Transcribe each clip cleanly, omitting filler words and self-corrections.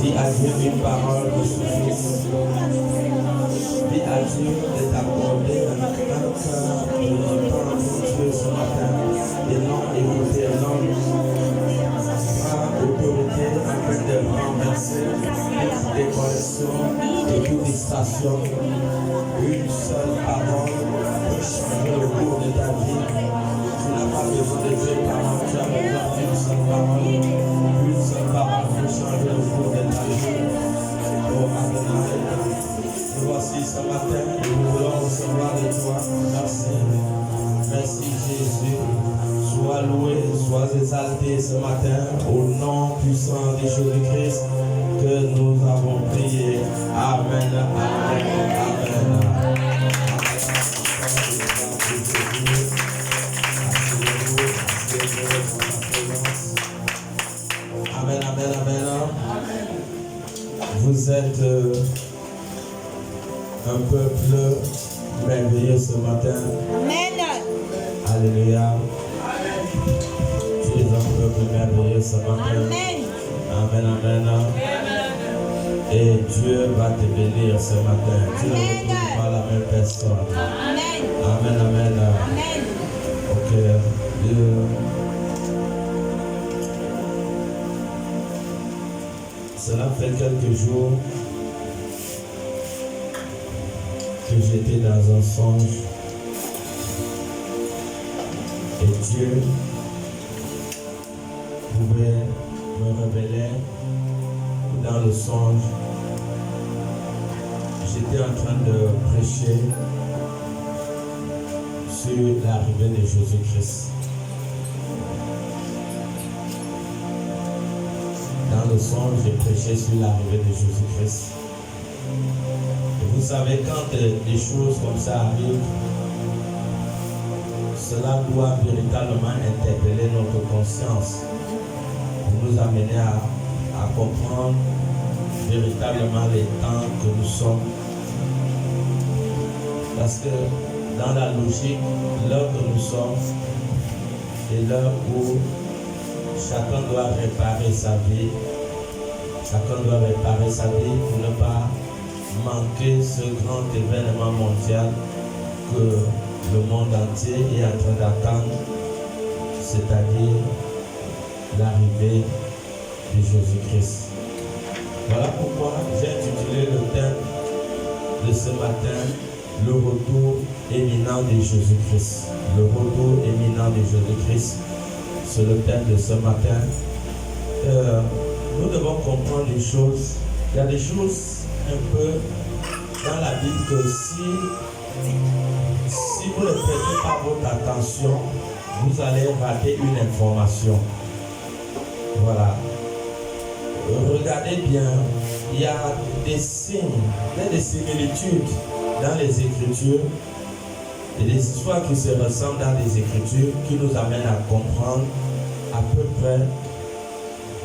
Dis à Dieu une parole de souffrance. Dis à Dieu de t'accorder un cœur de entendre Dieu ce matin et non écouter l'homme. Prends autorité afin de renverser toute déconnexion et toute distraction. Une seule parole peut changer le cours de ta vie. Tu n'as pas besoin de deux paroles, tu as besoin d'une seule parole. Une seule parole peut changer le cours de ta vie. Oh Adonai, nous voici ce matin et nous voulons recevoir de toi. Merci. Merci Jésus. Sois loué, sois exalté ce matin au nom puissant de Jésus-Christ que nous avons prié. Amen. Amen. Amen. Amen, amen, amen. Vous êtes un peuple merveilleux ce matin. Amen. Alléluia. Tu es un peuple merveilleux ce matin. Amen. Amen, amen. Et Dieu va te bénir ce matin. Tu ne retrouves pas la même personne. Amen. Amen, amen. Amen. Ok. Cela fait quelques jours que j'étais dans un songe et Dieu pouvait me révéler dans le songe. J'étais en train de prêcher sur l'arrivée de Jésus-Christ. Dans le songe, j'ai prêché sur l'arrivée de Jésus-Christ. Et vous savez, quand des choses comme ça arrivent, cela doit véritablement interpeller notre conscience pour nous amener à comprendre véritablement les temps que nous sommes. Parce que dans la logique, l'heure que nous sommes est l'heure où chacun doit réparer sa vie. Chacun doit réparer sa vie pour ne pas manquer ce grand événement mondial que le monde entier est en train d'attendre, c'est-à-dire l'arrivée de Jésus-Christ. Voilà pourquoi j'ai intitulé le thème de ce matin, le retour éminent de Jésus-Christ. Le retour éminent de Jésus-Christ. C'est le thème de ce matin. Nous devons comprendre des choses. Il y a des choses un peu dans la Bible que si vous ne prêtez pas votre attention, vous allez rater une information. Voilà. Regardez bien, il y a des signes, il y a des similitudes dans les Écritures et des histoires qui se ressemblent dans les Écritures qui nous amènent à comprendre à peu près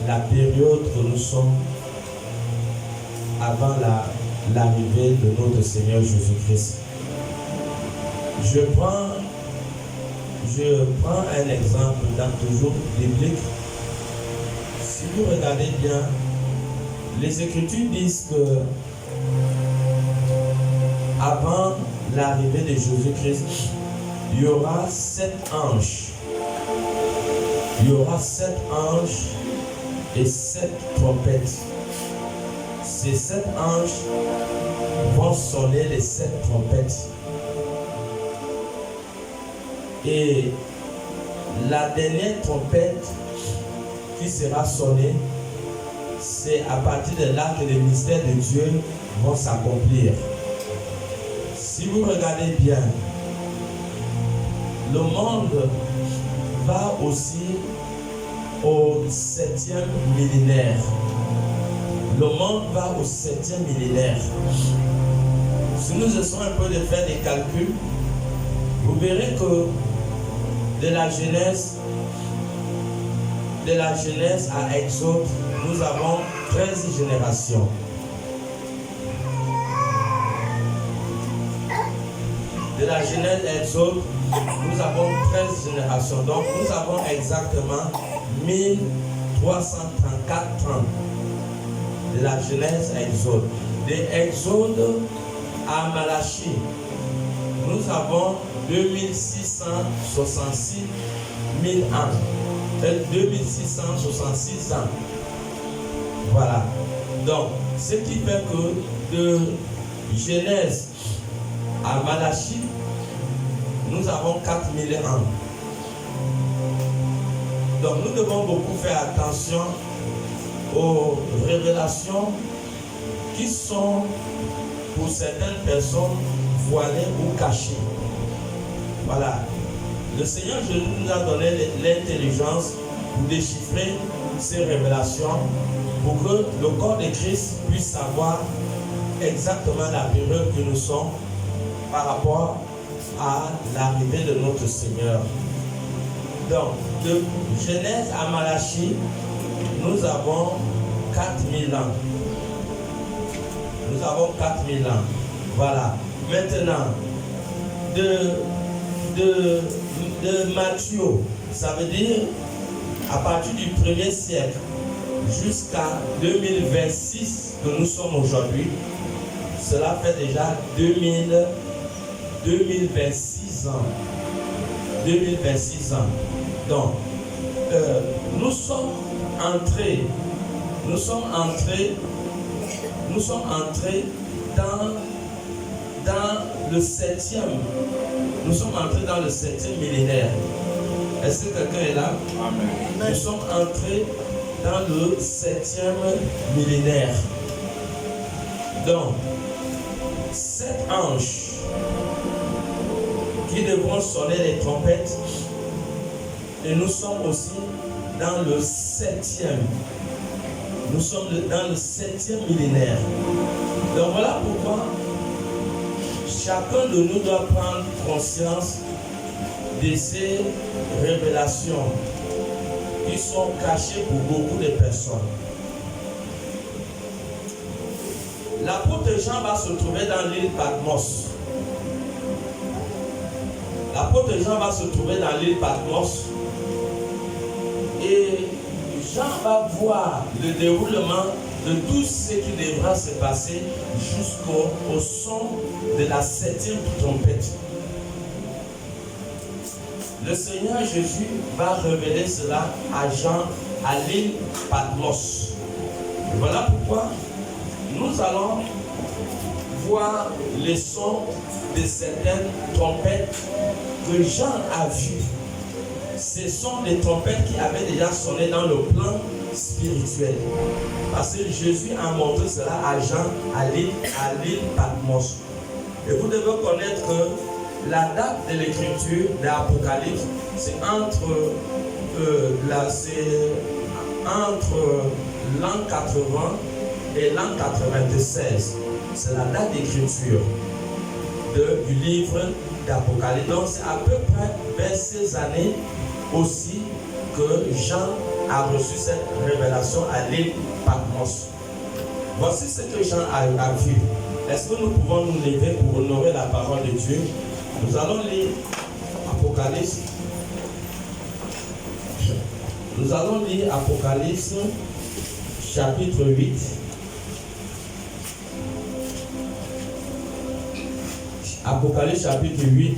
la période que nous sommes avant l'arrivée de notre Seigneur Jésus-Christ. Je prends un exemple toujours biblique. Si vous regardez bien, les Écritures disent que avant l'arrivée de Jésus-Christ, il y aura 7 anges. Il y aura 7 anges et 7 trompettes. Ces 7 anges vont sonner les 7 trompettes. Et la dernière trompette qui sera sonnée, c'est à partir de là que les mystères de Dieu vont s'accomplir. Si vous regardez bien, le monde va aussi au 7e millénaire. Le monde va au 7e millénaire. Si nous essayons un peu de faire des calculs, vous verrez que de la Genèse à Exode, nous avons 13 générations. De la Genèse à Exode, nous avons 13 générations. Donc nous avons exactement 1334 ans. de la Genèse à Exode. De Exode à Malachie, nous avons 2666 000 ans. 2666 ans. Voilà. Donc, ce qui fait que de Genèse à Malachie, nous avons 4000 ans. Donc, nous devons beaucoup faire attention aux révélations qui sont, pour certaines personnes, voilées ou cachées. Voilà. Le Seigneur Jésus nous a donné l'intelligence pour déchiffrer ces révélations, pour que le corps de Christ puisse savoir exactement la période que nous sommes par rapport à l'arrivée de notre Seigneur. Donc, de Genèse à Malachie, nous avons 4000 ans. Nous avons 4000 ans. Voilà. Maintenant, de Matthieu, ça veut dire à partir du 1er siècle jusqu'à 2026 que nous sommes aujourd'hui, cela fait déjà 2026 ans. 2026 ans. Donc, nous sommes entrés dans le 7e. Nous sommes entrés dans le 7e millénaire. Est-ce que quelqu'un est là? Amen. Nous sommes entrés dans le 7e millénaire. Donc, 7 anges qui devront sonner les trompettes, et nous sommes aussi dans le 7e. Nous sommes dans le 7e millénaire. Donc voilà pourquoi chacun de nous doit prendre conscience de ces révélations qui sont cachées pour beaucoup de personnes. L'apôtre Jean va se trouver dans l'île Patmos. L'apôtre Jean va se trouver dans l'île Patmos. Et Jean va voir le déroulement de tout ce qui devra se passer jusqu'au son de la 7e trompette. Le Seigneur Jésus va révéler cela à Jean à l'île Patmos. Voilà pourquoi nous allons voir les sons de certaines trompettes que Jean a vues. Ce sont des trompettes qui avaient déjà sonné dans le plan spirituel. Parce que Jésus a montré cela à Jean à l'île Patmos. Et vous devez connaître que la date de l'écriture de l'Apocalypse, c'est entre l'an 80 et l'an 96. C'est la date d'écriture du livre d'Apocalypse. Donc c'est à peu près vers ces années aussi que Jean a reçu cette révélation à l'île Patmos. Voici ce que Jean a vu. Est-ce que nous pouvons nous lever pour honorer la parole de Dieu? Nous allons lire Apocalypse. Nous allons lire Apocalypse chapitre 8. Apocalypse chapitre 8,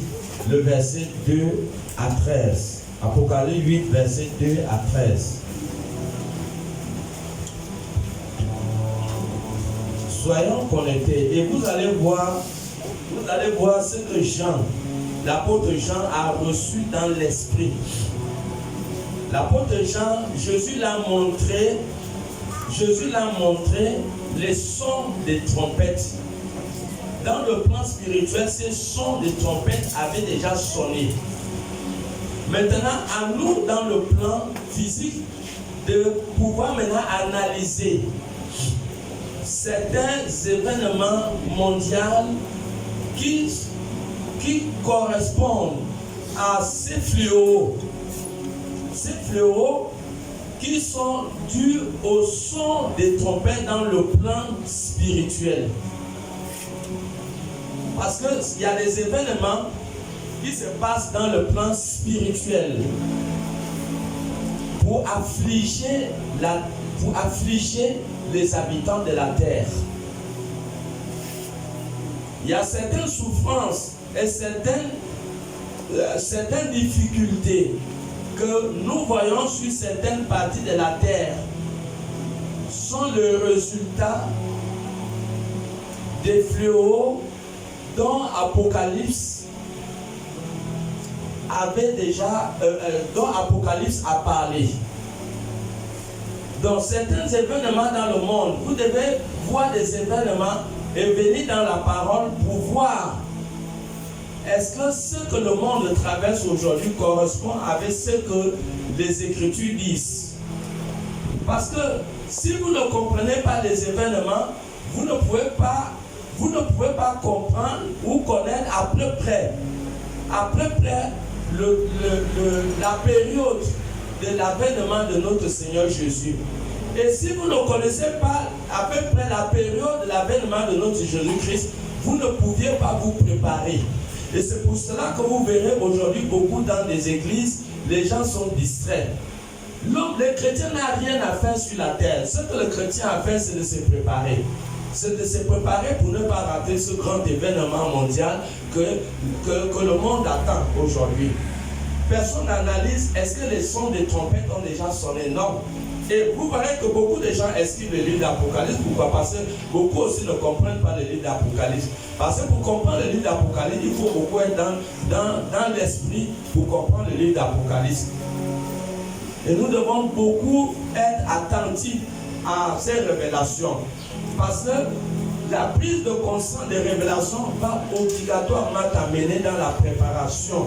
le verset 2 à 13. Apocalypse 8, verset 2 à 13. Soyons connectés et vous allez voir ce que Jean, l'apôtre Jean a reçu dans l'esprit. L'apôtre Jean, Jésus l'a montré les sons des trompettes. Dans le plan spirituel, ces sons des trompettes avaient déjà sonné. Maintenant, à nous, dans le plan physique, de pouvoir maintenant analyser certains événements mondiaux qui correspondent à ces fléaux qui sont dus au son des trompettes dans le plan spirituel. Parce qu'il y a des événements qui se passent dans le plan spirituel pour affliger les habitants de la terre. Il y a certaines souffrances et certaines difficultés que nous voyons sur certaines parties de la terre sont le résultat des fléaux dont Apocalypse dont Apocalypse a parlé. Dans certains événements dans le monde, vous devez voir des événements et venir dans la parole pour voir est-ce que ce que le monde traverse aujourd'hui correspond avec ce que les Écritures disent. Parce que si vous ne comprenez pas les événements, vous ne pouvez pas comprendre ou connaître à peu près la période de l'avènement de notre Seigneur Jésus. Et si vous ne connaissez pas à peu près la période de l'avènement de notre Jésus-Christ, vous ne pouviez pas vous préparer. Et c'est pour cela que vous verrez aujourd'hui beaucoup dans les églises, les gens sont distraits. Le chrétien n'a rien à faire sur la terre. Ce que le chrétien a à faire, c'est de se préparer. C'est de se préparer pour ne pas rater ce grand événement mondial que le monde attend aujourd'hui. Personne n'analyse, est-ce que les sons des trompettes ont déjà sonné? Non. Et vous verrez que beaucoup de gens esquivent le livre d'Apocalypse. Pourquoi? Parce que beaucoup aussi ne comprennent pas le livre d'Apocalypse. Parce que pour comprendre le livre d'Apocalypse, il faut beaucoup être dans l'esprit pour comprendre le livre d'Apocalypse. Et nous devons beaucoup être attentifs à ces révélations. Parce que la prise de conscience des révélations va obligatoirement t'amener dans la préparation,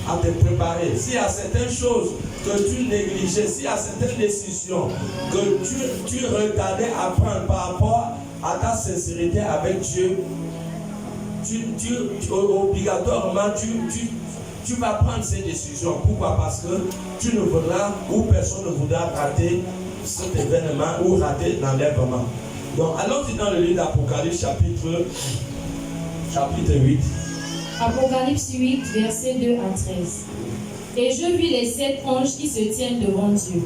à te préparer. S'il y a certaines choses que tu négligeais, s'il y a certaines décisions que tu retardais à prendre par rapport à ta sincérité avec Dieu, obligatoirement tu vas prendre ces décisions. Pourquoi? Parce que tu ne voudras, ou personne ne voudra rater cet événement ou rater l'enlèvement. Donc allons-y dans le livre d'Apocalypse chapitre 8. Apocalypse 8, versets 2 à 13. Et je vis les 7 anges qui se tiennent devant Dieu,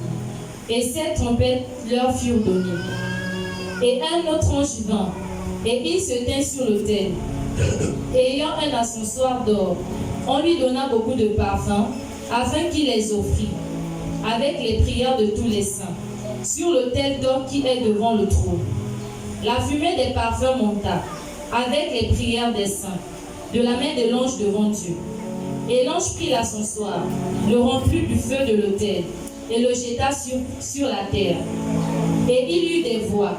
et 7 trompettes leur furent données. Et un autre ange vint, et il se tint sur l'autel. Et ayant un ascensoir d'or, on lui donna beaucoup de parfums, afin qu'il les offrît, avec les prières de tous les saints, sur l'autel d'or qui est devant le trône. La fumée des parfums monta, avec les prières des saints, de la main de l'ange devant Dieu. Et l'ange prit l'ascensoir, le remplit du feu de l'autel, et le jeta sur la terre. Et il y eut des voix,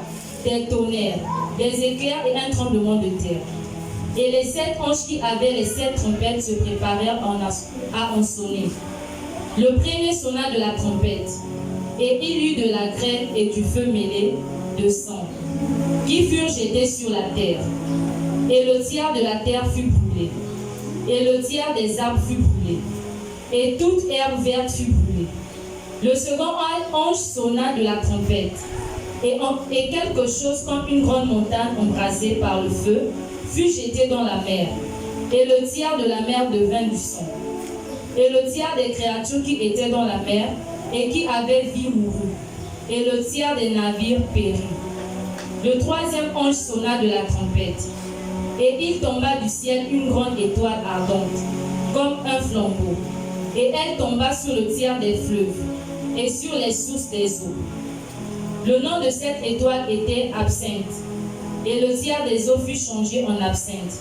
des tonnerres, des éclairs et un tremblement de terre. Et les 7 anges qui avaient les 7 trompettes se préparèrent à en sonner. Le premier sonna de la trompette, et il y eut de la grêle et du feu mêlé de sang, qui furent jetés sur la terre. Et le tiers de la terre fut brûlé, et le tiers des arbres fut brûlé, et toute herbe verte fut brûlée. Le second ange sonna de la trompette, et quelque chose comme une grande montagne embrasée par le feu fut jeté dans la mer, et le tiers de la mer devint du sang. Et le tiers des créatures qui étaient dans la mer et qui avaient vie mourut, et le tiers des navires périt. Le troisième ange sonna de la trompette, et il tomba du ciel une grande étoile ardente, comme un flambeau, et elle tomba sur le tiers des fleuves, et sur les sources des eaux. Le nom de cette étoile était Absinthe, et le tiers des eaux fut changé en absinthe.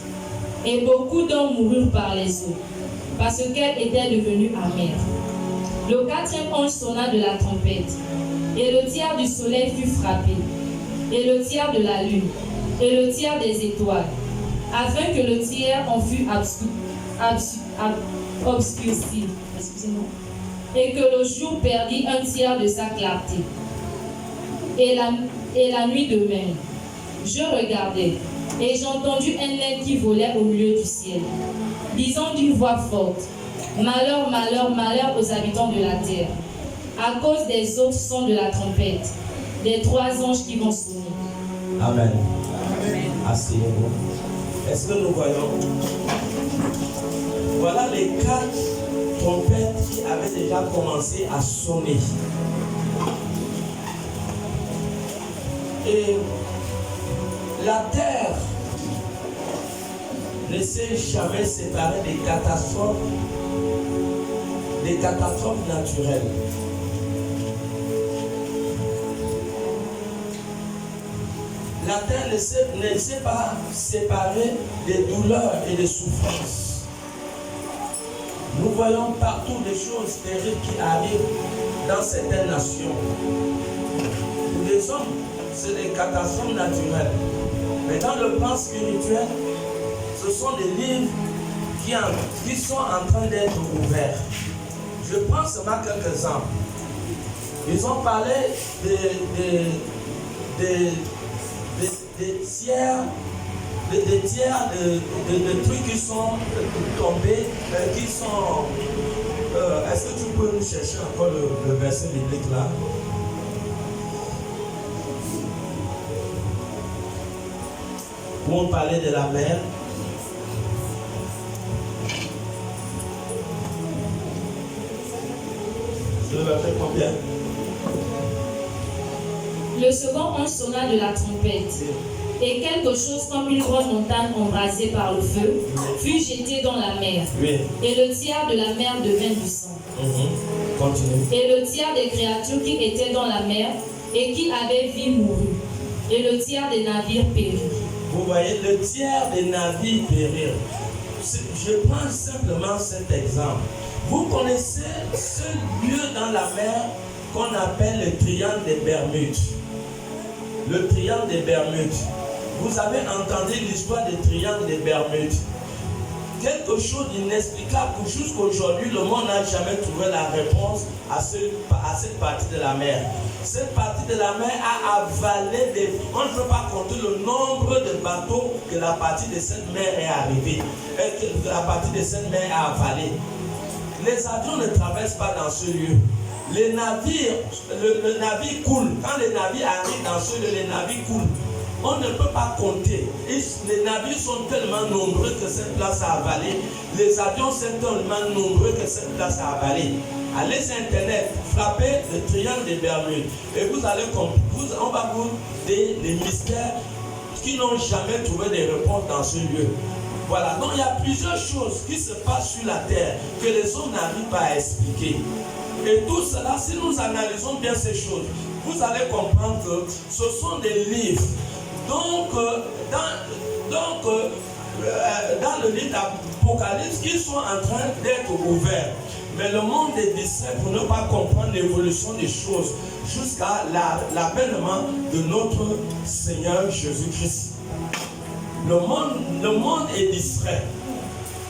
Et beaucoup d'hommes moururent par les eaux, parce qu'elle était devenue amère. Le quatrième ange sonna de la trompette, et le tiers du soleil fut frappé, et le tiers de la lune, et le tiers des étoiles, afin que le tiers en fût obscurci, et que le jour perdit un tiers de sa clarté, et la nuit de même. Je regardais, et j'entendis un aigle qui volait au milieu du ciel, disant d'une voix forte: Malheur, malheur, malheur aux habitants de la terre, à cause des autres sons de la trompette, des 3 anges qui vont sonner. Amen. Asseyez-vous. Est-ce que nous voyons? Voilà les 4 trompettes qui avaient déjà commencé à sonner. Et la terre ne s'est jamais séparée des catastrophes naturelles. La terre ne s'est pas séparée des douleurs et des souffrances. Nous voyons partout des choses terribles qui arrivent dans certaines nations. Pour les hommes, c'est des catastrophes naturelles. Mais dans le plan spirituel, ce sont des livres qui sont en train d'être ouverts. Je prends seulement quelques exemples. Ils ont parlé des tiers de trucs qui sont tombés, qui sont... Est-ce que tu peux nous chercher encore le verset biblique là? Où on parlait de la mer. C'est le verset combien? Le second ange sonna de la trompette, et quelque chose comme une grande montagne embrasée par le feu fut jeté dans la mer. Oui. Et le tiers de la mer devint du sang. Continue. Et le tiers des créatures qui étaient dans la mer et qui avaient vie mourut. Et le tiers des navires périt. Vous voyez, le tiers des navires périrent. Je prends simplement cet exemple. Vous connaissez ce lieu dans la mer qu'on appelle le triangle des Bermudes. Le triangle des Bermudes. Vous avez entendu l'histoire du triangle des Bermudes. Quelque chose d'inexplicable que jusqu'aujourd'hui, le monde n'a jamais trouvé la réponse à cette partie de la mer. Cette partie de la mer a avalé des... On ne peut pas compter le nombre de bateaux que la partie de cette mer est arrivée. Et que la partie de cette mer a avalé. Les avions ne traversent pas dans ce lieu. Les navires, le navire coule. Quand les navires arrivent dans ce lieu, les navires coulent. On ne peut pas compter. Les navires sont tellement nombreux que cette place a avalé. Les avions sont tellement nombreux que cette place a avalé. Allez sur Internet, frappez le triangle des Bermudes et vous allez comprendre. On va vous dire les mystères qui n'ont jamais trouvé des réponses dans ce lieu. Voilà, donc il y a plusieurs choses qui se passent sur la terre que les hommes n'arrivent pas à expliquer. Et tout cela, si nous analysons bien ces choses, vous allez comprendre que ce sont des livres. Donc, dans le livre d'Apocalypse, qui sont en train d'être ouverts. Mais le monde est distrait pour ne pas comprendre l'évolution des choses jusqu'à l'avènement de notre Seigneur Jésus-Christ. Le monde est distrait.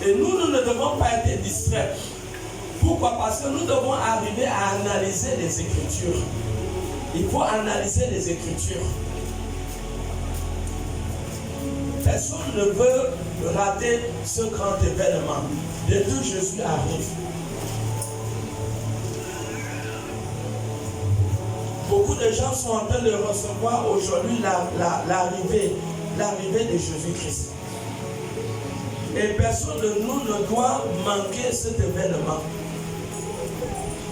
Et nous ne devons pas être distraits. Pourquoi? Parce que nous devons arriver à analyser les Écritures. Il faut analyser les Écritures. Personne ne veut rater ce grand événement. Dès que Jésus arrive. Beaucoup de gens sont en train de recevoir aujourd'hui l'arrivée de Jésus-Christ. Et personne de nous ne doit manquer cet événement.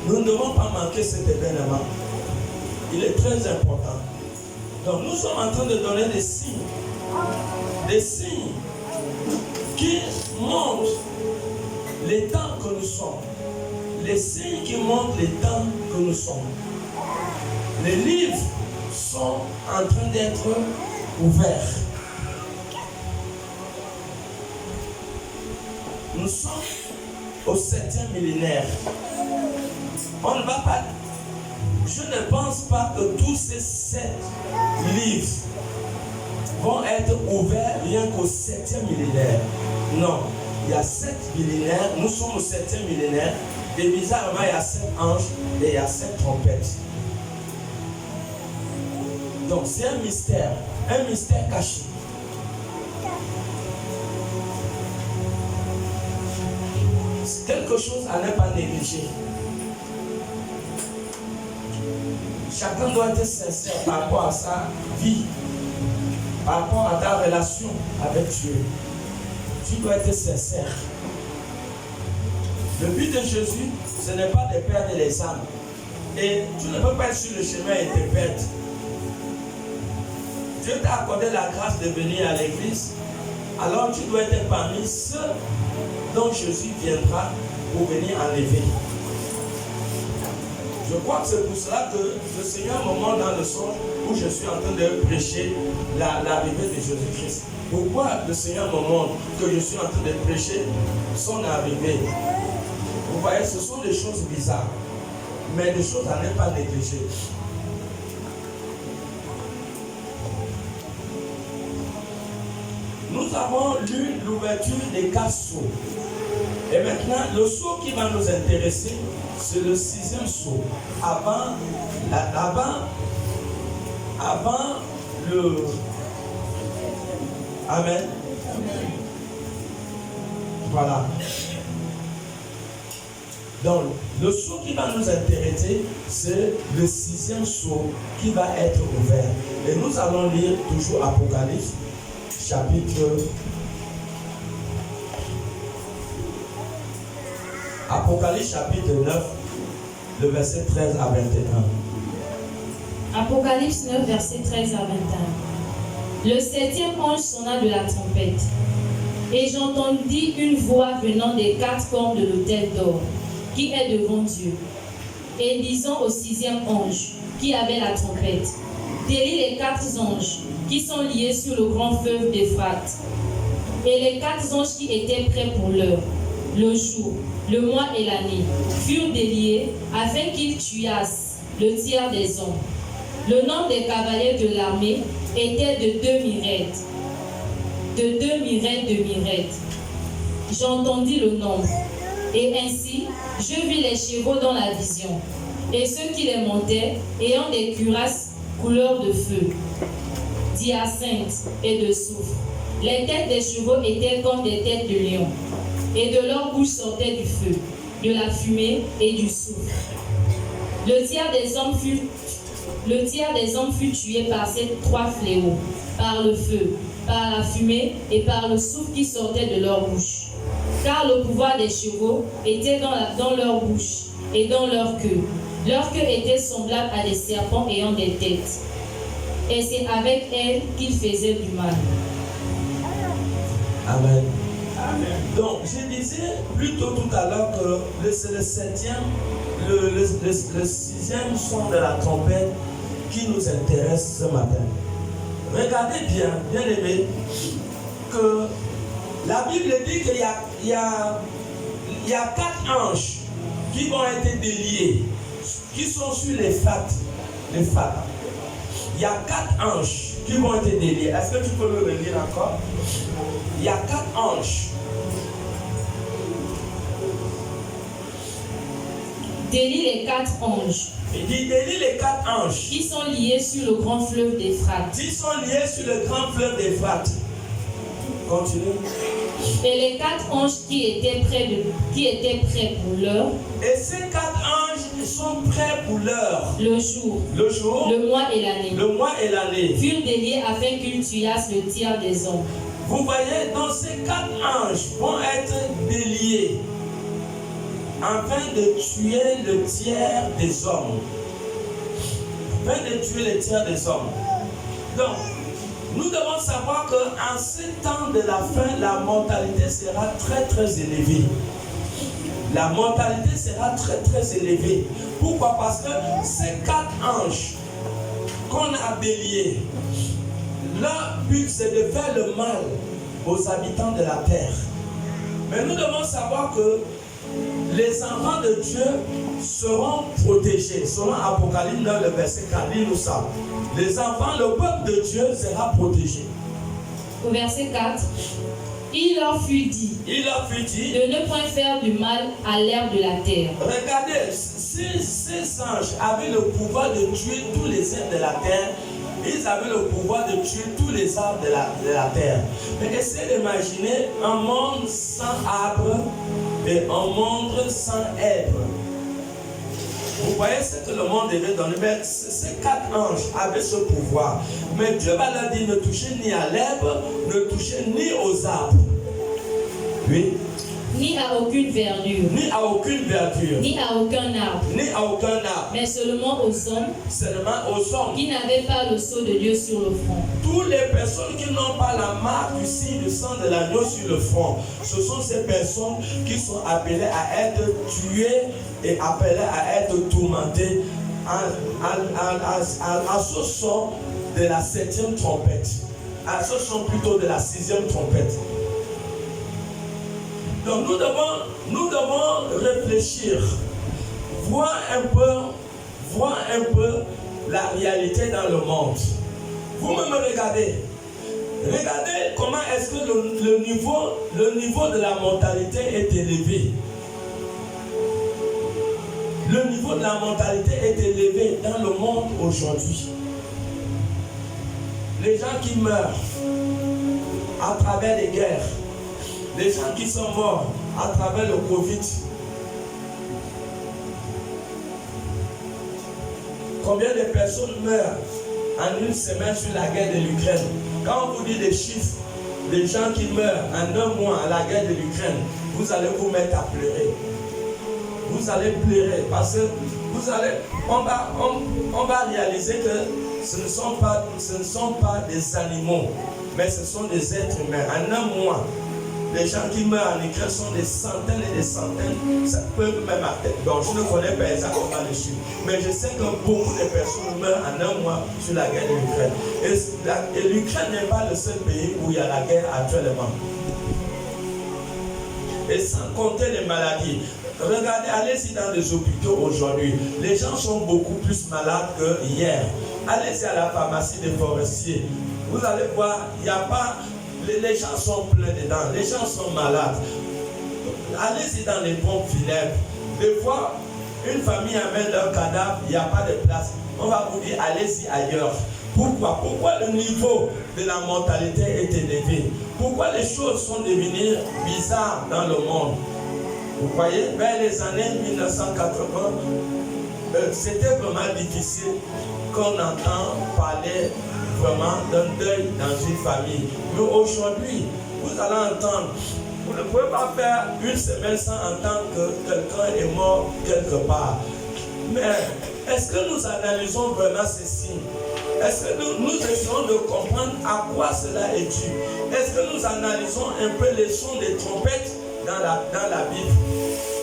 Nous ne devons pas manquer cet événement. Il est très important. Donc nous sommes en train de donner des signes. Des signes qui montrent les temps que nous sommes. Les signes qui montrent les temps que nous sommes. Les livres sont en train d'être ouverts. Nous sommes au 7e millénaire. On ne va pas... Je ne pense pas que tous ces 7 livres vont être ouverts rien qu'au 7e millénaire. Non, il y a 7 millénaires, nous sommes au 7e millénaire, et bizarrement il y a 7 anges et il y a 7 trompettes. Donc c'est un mystère caché. C'est quelque chose à ne pas négliger. Chacun doit être sincère par rapport à sa vie, par rapport à ta relation avec Dieu. Tu dois être sincère. Le but de Jésus, ce n'est pas de perdre les âmes. Et tu ne peux pas être sur le chemin et te perdre. Dieu t'a accordé la grâce de venir à l'église, alors tu dois être parmi ceux dont Jésus viendra pour venir enlever. Je crois que c'est pour cela que le Seigneur me montre dans le songe où je suis en train de prêcher l'arrivée de Jésus-Christ. Pourquoi le Seigneur me montre que je suis en train de prêcher son arrivée? Vous voyez, ce sont des choses bizarres, mais des choses à ne pas négliger. Nous avons lu l'ouverture des 4 sceaux. Et maintenant, le sceau qui va nous intéresser, c'est le 6e sceau. Avant le... Amen. Voilà. Donc, le sceau qui va nous intéresser, c'est le 6e sceau qui va être ouvert. Et nous allons lire toujours Apocalypse, chapitre 9, le verset 13 à 21. Apocalypse 9, verset 13 à 21. Le 7e ange sonna de la trompette, et j'entendis une voix venant des 4 cornes de l'autel d'or, qui est devant Dieu, et disant au 6e ange, qui avait la trompette, délie les 4 anges, qui sont liés sur le grand fleuve d'Euphrate. Et les 4 anges qui étaient prêts pour l'heure, le jour, le mois et l'année, furent déliés afin qu'ils tuassent le tiers des hommes. Le nombre des cavaliers de l'armée était de 2 myriades. De 2 myriades de myriades. J'entendis le nombre. Et ainsi, je vis les chevaux dans la vision, et ceux qui les montaient, ayant des cuirasses couleur de feu, d'hyacinthe et de soufre. Les têtes des chevaux étaient comme des têtes de lion, et de leur bouche sortait du feu, de la fumée et du soufre. Le tiers des hommes fut tué par ces 3 fléaux, par le feu, par la fumée et par le soufre qui sortait de leur bouche. Car le pouvoir des chevaux était dans leur bouche et dans leur queue. Leur queue était semblable à des serpents ayant des têtes. Et c'est avec elles qu'ils faisaient du mal. Amen. Amen. Donc, je disais plutôt tout à l'heure que c'est le 7e, le 6e son de la trompette qui nous intéresse ce matin. Regardez bien, bien aimé, que la Bible dit qu'il y a 4 anges qui vont être déliés, qui sont sur les fates. Il y a 4 anges qui vont être déliés. Est-ce que tu peux me relire encore? Il y a 4 anges. Délie les 4 anges. Il dit délie les 4 anges. Qui sont liés sur le grand fleuve d'Euphrate. Qui sont liés sur le grand fleuve d'Euphrate. Continue. Et les 4 anges qui étaient prêts pour l'heure. Et ces 4 anges sont prêts pour l'heure. Le jour. Le mois et l'année. Furent déliés afin qu'ils tuassent le tiers des hommes. Vous voyez, donc ces 4 anges vont être déliés afin de tuer le tiers des hommes. Donc, nous devons savoir qu'en ces temps de la fin, la mortalité sera très très élevée. La mortalité sera très très élevée. Pourquoi? Parce que ces 4 anges qu'on a déliés, leur but c'est de faire le mal aux habitants de la terre. Mais nous devons savoir que les enfants de Dieu seront protégés. Selon Apocalypse 9, le verset 4, nous ça. Les enfants, le peuple de Dieu sera protégé. Au verset 4, il leur fut dit de ne point faire du mal à l'herbe de la terre. Regardez, ces anges avaient le pouvoir de tuer tous les êtres de la terre. Ils avaient le pouvoir de tuer tous les arbres de la terre. Mais essayez d'imaginer un monde sans arbres et un monde sans herbe. Vous voyez ce que le monde devait donner. Mais ces 4 anges avaient ce pouvoir. Mais Dieu va leur dire ne touchez ni à l'herbe, ne touchez ni aux arbres. Oui. Ni à aucune verdure. Ni à aucune verdure. Ni à aucun arbre. Ni à aucun arbre. Mais seulement aux hommes. Seulement aux hommes. Qui n'avaient pas le sceau de Dieu sur le front. Toutes les personnes qui n'ont pas la marque du signe du sang de l'agneau sur le front, ce sont ces personnes qui sont appelées à être tuées et appelées à être tourmentées à ce son de la 7e trompette. À ce son plutôt de la 6e trompette. Donc nous devons réfléchir, voir un peu la réalité dans le monde. Vous-même regardez comment est-ce que le niveau de la mortalité est élevé. Le niveau de la mortalité est élevé dans le monde aujourd'hui. Les gens qui meurent à travers les guerres, les gens qui sont morts à travers le Covid. Combien de personnes meurent en une semaine sur la guerre de l'Ukraine? Quand on vous dit les chiffres des gens qui meurent en un mois à la guerre de l'Ukraine, vous allez vous mettre à pleurer. Vous allez pleurer parce que on va réaliser que ce ne sont pas des animaux, mais ce sont des êtres humains. En un mois, les gens qui meurent en Ukraine sont des centaines et des centaines, ça peut même à tête. Donc je ne connais pas exactement les chiffres, mais je sais que beaucoup de personnes meurent en un mois sur la guerre de l'Ukraine. Et l'Ukraine n'est pas le seul pays où il y a la guerre actuellement. Et sans compter les maladies. Regardez, allez-y dans les hôpitaux aujourd'hui. Les gens sont beaucoup plus malades que hier. Allez-y à la pharmacie des forestiers. Vous allez voir, il n'y a pas... Les gens sont pleins dedans. Les gens sont malades. Allez-y dans les pompes funèbres. Des fois, une famille amène leur cadavre, il n'y a pas de place. On va vous dire, allez-y ailleurs. Pourquoi? Pourquoi le niveau de la mortalité est élevé? Pourquoi les choses sont devenues bizarres dans le monde? Vous voyez, vers les années 1980, c'était vraiment difficile qu'on entend parler vraiment d'un deuil dans une famille. Mais aujourd'hui, vous allez entendre, vous ne pouvez pas faire une semaine sans entendre que quelqu'un est mort quelque part. Mais est-ce que nous analysons vraiment ces signes? Est-ce que nous essayons de comprendre à quoi cela est dû? Est-ce que nous analysons un peu les sons des trompettes dans la Bible?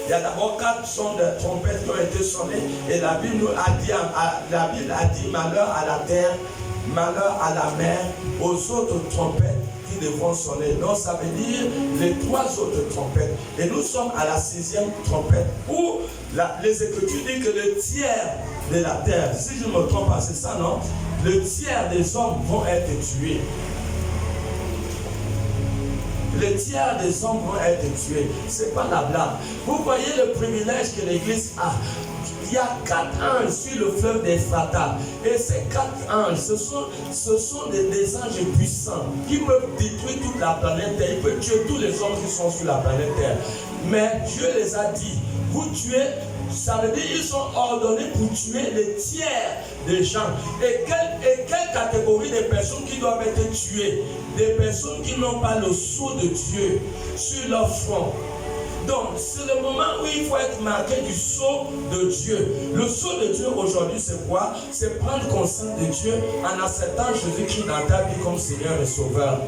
Il y a d'abord 4 sons de trompettes qui ont été sonnés et la Bible a dit malheur à la terre, malheur à la mer, aux autres trompettes qui devront sonner. Donc ça veut dire les 3 autres trompettes. Et nous sommes à la 6e trompette où les Écritures disent que le tiers de la terre, si je ne me trompe pas, c'est ça, non? Le tiers des hommes vont être tués. Le tiers des hommes vont être tués. Ce n'est pas la blague. Vous voyez le privilège que l'Église a. Il y a 4 anges sur le fleuve d'Ephrata. Et ces 4 anges, ce sont des anges puissants qui peuvent détruire toute la planète Terre. Ils peuvent tuer tous les hommes qui sont sur la planète Terre. Mais Dieu les a dit, vous tuez, ça veut dire qu'ils sont ordonnés pour tuer les tiers des gens. Et quelle catégorie de personnes qui doivent être tuées? Des personnes qui n'ont pas le sceau de Dieu sur leur front. Donc, c'est le moment où il faut être marqué du sceau de Dieu. Le sceau de Dieu aujourd'hui, c'est quoi? C'est prendre conscience de Dieu en acceptant Jésus-Christ dans ta vie comme Seigneur et Sauveur.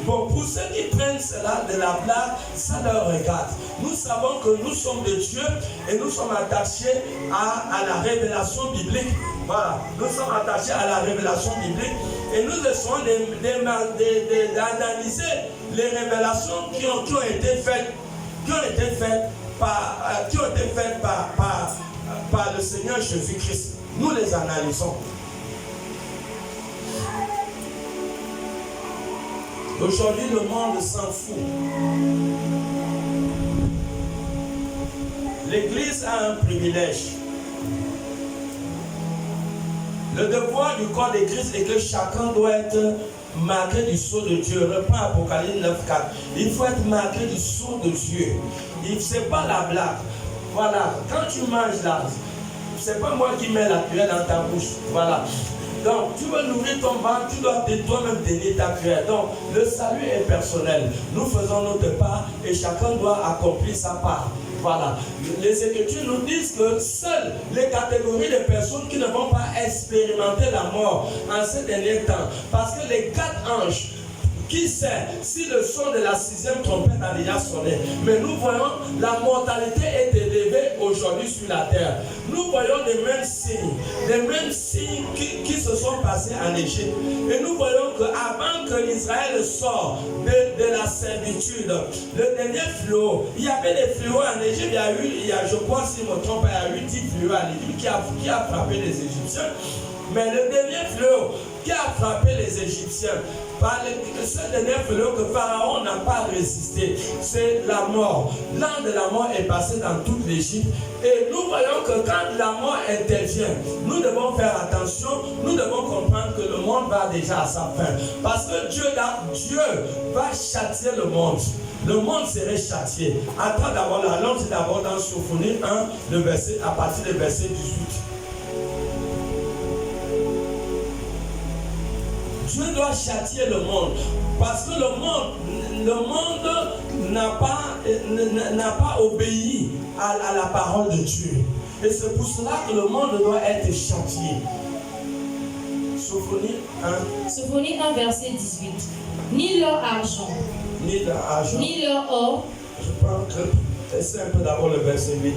Bon, pour ceux qui prennent cela de la blague, ça leur regarde. Nous savons que nous sommes de Dieu et nous sommes attachés à la révélation biblique. Voilà, nous sommes attachés à la révélation biblique et nous essayons d'analyser les révélations qui ont été faites. Qui ont été faites par le Seigneur Jésus-Christ. Nous les analysons. Aujourd'hui, le monde s'en fout. L'Église a un privilège. Le devoir du corps de Christ est que chacun doit être marqué du sceau de Dieu. Reprends Apocalypse 9:4. Il faut être marqué du sceau de Dieu. Ce n'est pas la blague. Voilà, quand tu manges là, ce n'est pas moi qui mets la cuillère dans ta bouche. Voilà. Donc, tu veux nourrir ton ventre, tu dois toi-même donner ta prière. Donc, le salut est personnel. Nous faisons notre part et chacun doit accomplir sa part. Voilà. Les Écritures nous disent que seules les catégories de personnes qui ne vont pas expérimenter la mort en ces derniers temps, parce que les 4 anges, qui sait si le son de la 6e trompette a déjà sonné? Mais nous voyons la mortalité est élevée aujourd'hui sur la terre. Nous voyons les mêmes signes qui se sont passés en Égypte. Et nous voyons qu'avant que l'Israël sorte de la servitude, le dernier fléau, il y avait des fléaux en Égypte, je crois, si je me trompe, il y a eu 10 fléaux en Égypte qui a frappé les Égyptiens. Mais le dernier fléau qui a frappé les Égyptiens, ce dernier fléau que Pharaon n'a pas résisté, c'est la mort. L'an de la mort est passé dans toute l'Égypte. Et nous voyons que quand la mort intervient, nous devons faire attention, nous devons comprendre que le monde va déjà à sa fin. Parce que Dieu va châtier le monde. Le monde serait châtié. Attends d'abord, allons d'abord dans Sophonie 1, à partir du verset 18. Dieu doit châtier le monde parce que le monde n'a pas obéi à la parole de Dieu. Et c'est pour cela que le monde doit être châtié. Sophonie 1. Sophonie 1, verset 18. Ni leur argent, ni leur or. Je pense que c'est un peu d'abord le verset 8.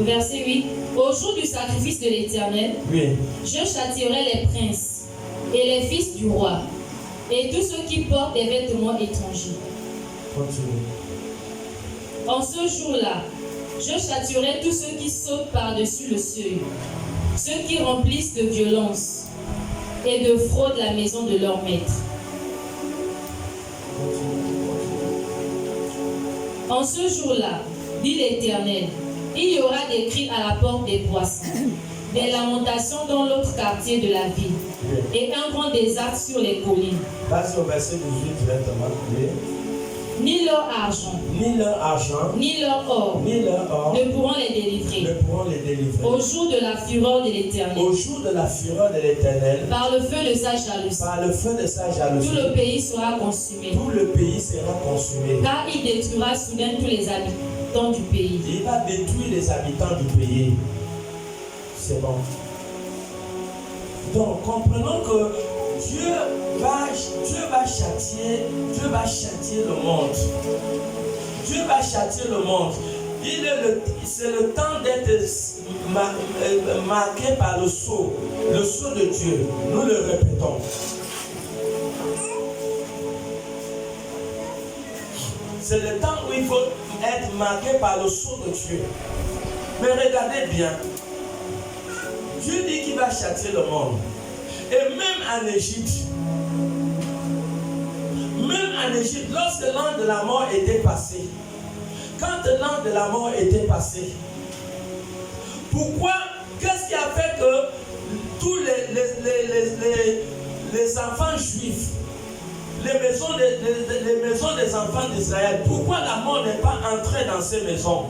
Verset 8. Au jour du sacrifice de l'Éternel, oui, je châtierai les princes et les fils du roi et tous ceux qui portent des vêtements étrangers. Continue. En ce jour-là, je châtierai tous ceux qui sautent par-dessus le seuil, ceux qui remplissent de violence et de fraude la maison de leur maître. En ce jour-là, dit l'Éternel, il y aura des cris à la porte des poissons, des lamentations dans l'autre quartier de la ville, et un grand désastre sur les collines. Passe au verset 18 directement. Ni leur argent, ni leur or, ne pourront les délivrer. Au jour de la fureur de l'Éternel, par le feu de sa jalousie, tout le pays sera consumé. Car il détruira soudain tous les habitants du pays. Il va détruire les habitants du pays. C'est bon. Donc, comprenons que Dieu va châtier le monde. Dieu va châtier le monde. C'est le temps d'être marqué par le sceau de Dieu. Nous le répétons. C'est le temps où il faut être marqué par le sceau de Dieu. Mais regardez bien. Dieu dit qu'il va châtier le monde. Et même en Égypte, lorsque l'an de la mort était passé, quand l'an de la mort était passé, pourquoi, qu'est-ce qui a fait que tous les enfants juifs, les maisons des enfants d'Israël, pourquoi la mort n'est pas entrée dans ces maisons?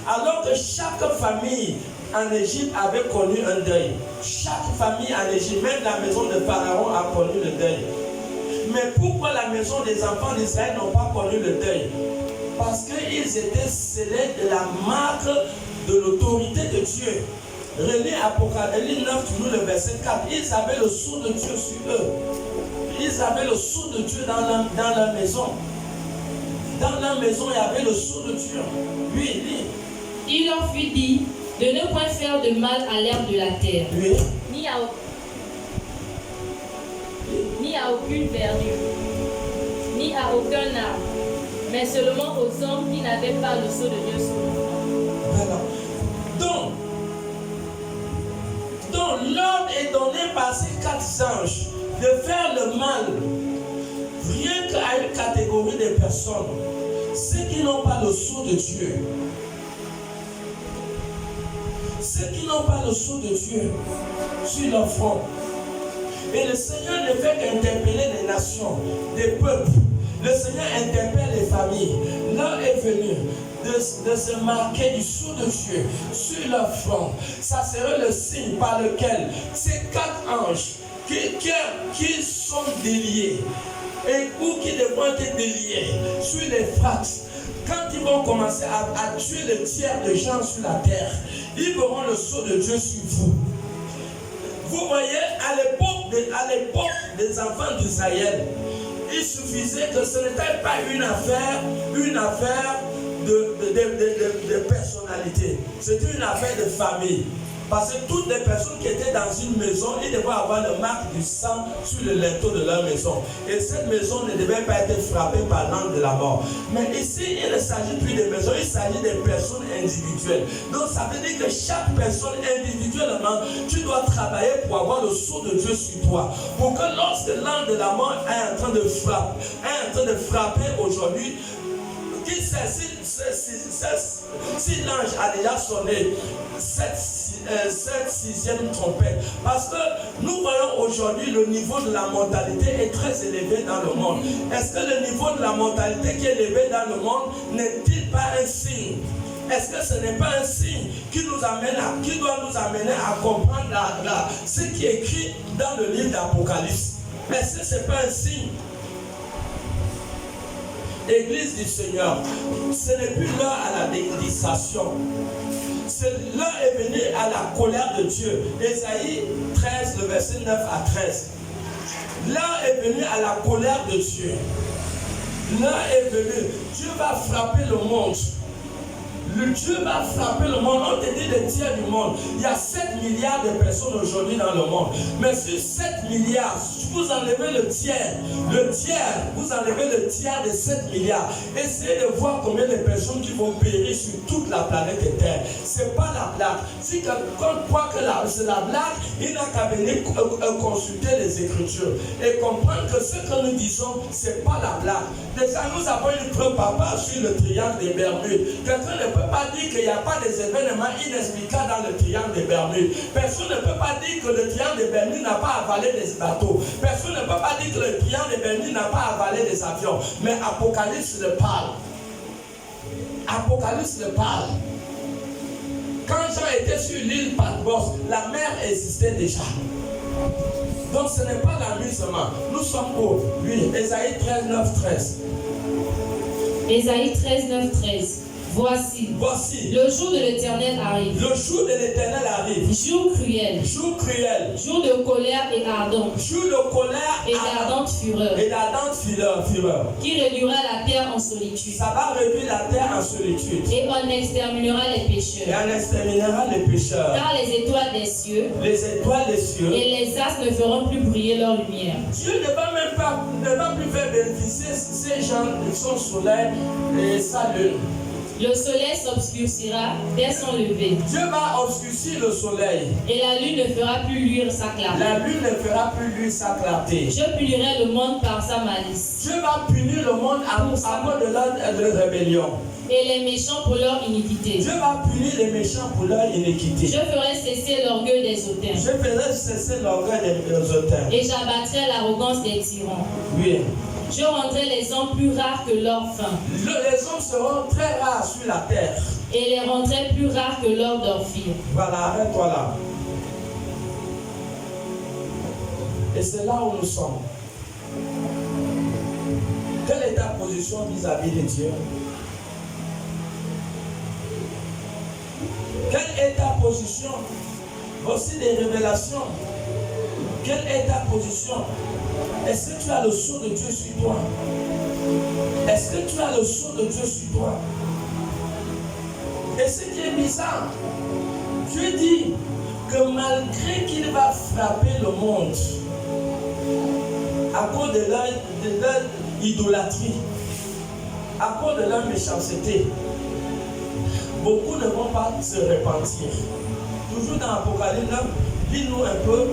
Alors que chaque famille en Égypte avait connu un deuil. Chaque famille en Égypte, même la maison de Pharaon a connu le deuil. Mais pourquoi la maison des enfants d'Israël n'ont pas connu le deuil? Parce qu'ils étaient scellés de la marque de l'autorité de Dieu. Relis Apocalypse 9, toujours le verset 4. Ils avaient le sceau de Dieu sur eux. Ils avaient le sceau de Dieu dans leur maison. Dans leur maison, il y avait le sceau de Dieu. Oui, lis. Il leur fut dit de ne point faire de mal à l'herbe de la terre, oui, ni à aucune verdure, ni à aucun arbre, mais seulement aux hommes qui n'avaient pas le sceau de Dieu sur eux. Voilà. Donc l'ordre est donné par ces 4 anges de faire le mal, rien qu'à une catégorie de personnes, ceux qui n'ont pas le sceau de Dieu. Ceux qui n'ont pas le sceau de Dieu sur leur front. Et le Seigneur ne fait qu'interpeller les nations, des peuples. Le Seigneur interpelle les familles. L'heure est venue de se marquer du sceau de Dieu sur leur front. Ça serait le signe par lequel ces 4 anges qui sont déliés ou qui devront être déliés sur l'Euphrate, quand ils vont commencer à tuer le tiers de gens sur la terre, ils verront le sceau de Dieu sur vous. Vous voyez, à l'époque des enfants d'Israël, il suffisait que ce n'était pas une affaire de personnalité. C'était une affaire de famille. Parce que toutes les personnes qui étaient dans une maison, ils devaient avoir le marque du sang sur le linteau de leur maison. Et cette maison ne devait pas être frappée par l'ange de la mort. Mais ici, il ne s'agit plus de maisons, il s'agit de personnes individuelles. Donc ça veut dire que chaque personne individuellement, tu dois travailler pour avoir le sceau de Dieu sur toi. Pour que lorsque l'ange de la mort est en train de frapper aujourd'hui, qui sait si l'ange a déjà sonné cette 6e trompette, parce que nous voyons aujourd'hui le niveau de la mortalité est très élevé dans le monde. Est-ce que le niveau de la mortalité qui est élevé dans le monde n'est-il pas un signe? Est-ce que ce n'est pas un signe qui doit nous amener à comprendre ce qui est écrit dans le livre d'Apocalypse? Est-ce que ce n'est pas un signe? Église du Seigneur, ce n'est plus l'heure à la dédication. L'heure est venue à la colère de Dieu. Ésaïe 13, le verset 9 à 13. L'heure est venue à la colère de Dieu. L'heure est venue. Dieu va frapper le monde. Dieu va frapper le monde. On te dit le tiers du monde. Il y a 7 milliards de personnes aujourd'hui dans le monde. Mais sur 7 milliards, vous enlevez le tiers, vous enlevez le tiers de 7 milliards. Essayez de voir combien de personnes qui vont périr sur toute la planète Terre. Ce n'est pas la blague. Si quelqu'un croit que c'est la blague, il n'a qu'à venir consulter les Écritures et comprendre que ce que nous disons, ce n'est pas la blague. Déjà, nous avons une preuve papa sur le triangle des Bermudes. Quelqu'un ne peut pas dire qu'il n'y a pas des événements inexplicables dans le triangle des Bermudes. Personne ne peut pas dire que le triangle des Bermudes n'a pas avalé des bateaux. Personne ne peut pas dire que le triangle des Bermudes n'a pas avalé des avions. Mais Apocalypse le parle. Apocalypse le parle. Quand Jean était sur l'île Patmos, la mer existait déjà. Donc ce n'est pas l'amusement. Nous sommes où? Oui, Ésaïe 13, 9, 13. Ésaïe 13, 9, 13. Voici, le jour de l'Éternel arrive. Le jour de l'Éternel arrive. Jour cruel. Jour cruel. Jour de colère et ardente. Jour de colère et d'ardente fureur. Et d'ardente fureur. Qui réduira la terre en solitude. Ça va réduire la terre en solitude. Et on exterminera les pécheurs. Et on exterminera les pécheurs. Car les étoiles des cieux. Les étoiles des cieux. Et les astres ne feront plus briller leur lumière. Dieu ne va plus faire bénéficier ces gens de son soleil et sa lune. Le soleil s'obscurcira dès son lever. Dieu va obscurcir le soleil. Et la lune ne fera plus luire sa clarté. La lune ne fera plus luire sa clarté. Je punirai le monde par sa malice. Dieu va punir le monde à cause de leur rébellion. Et les méchants pour leur iniquité. Dieu va punir les méchants pour leur iniquité. Je ferai cesser l'orgueil des hautains. Je ferai cesser l'orgueil des hautains. Et j'abattrai l'arrogance des tyrans. Oui. Je rendrai les hommes plus rares que l'or fin. Les hommes seront très rares sur la terre. Et les rendrai plus rares que l'or d'Orphir. Voilà, arrête-toi là. Et c'est là où nous sommes. Quelle est ta position vis-à-vis de Dieu? Quelle est ta position? Voici des révélations. Quelle est ta position? Est-ce que tu as le sceau de Dieu sur toi? Est-ce que tu as le sceau de Dieu sur toi? Et ce qui est bizarre, Dieu dit que malgré qu'il va frapper le monde à cause de leur idolâtrie, à cause de leur méchanceté, beaucoup ne vont pas se repentir. Toujours dans Apocalypse 9, lis-nous un peu.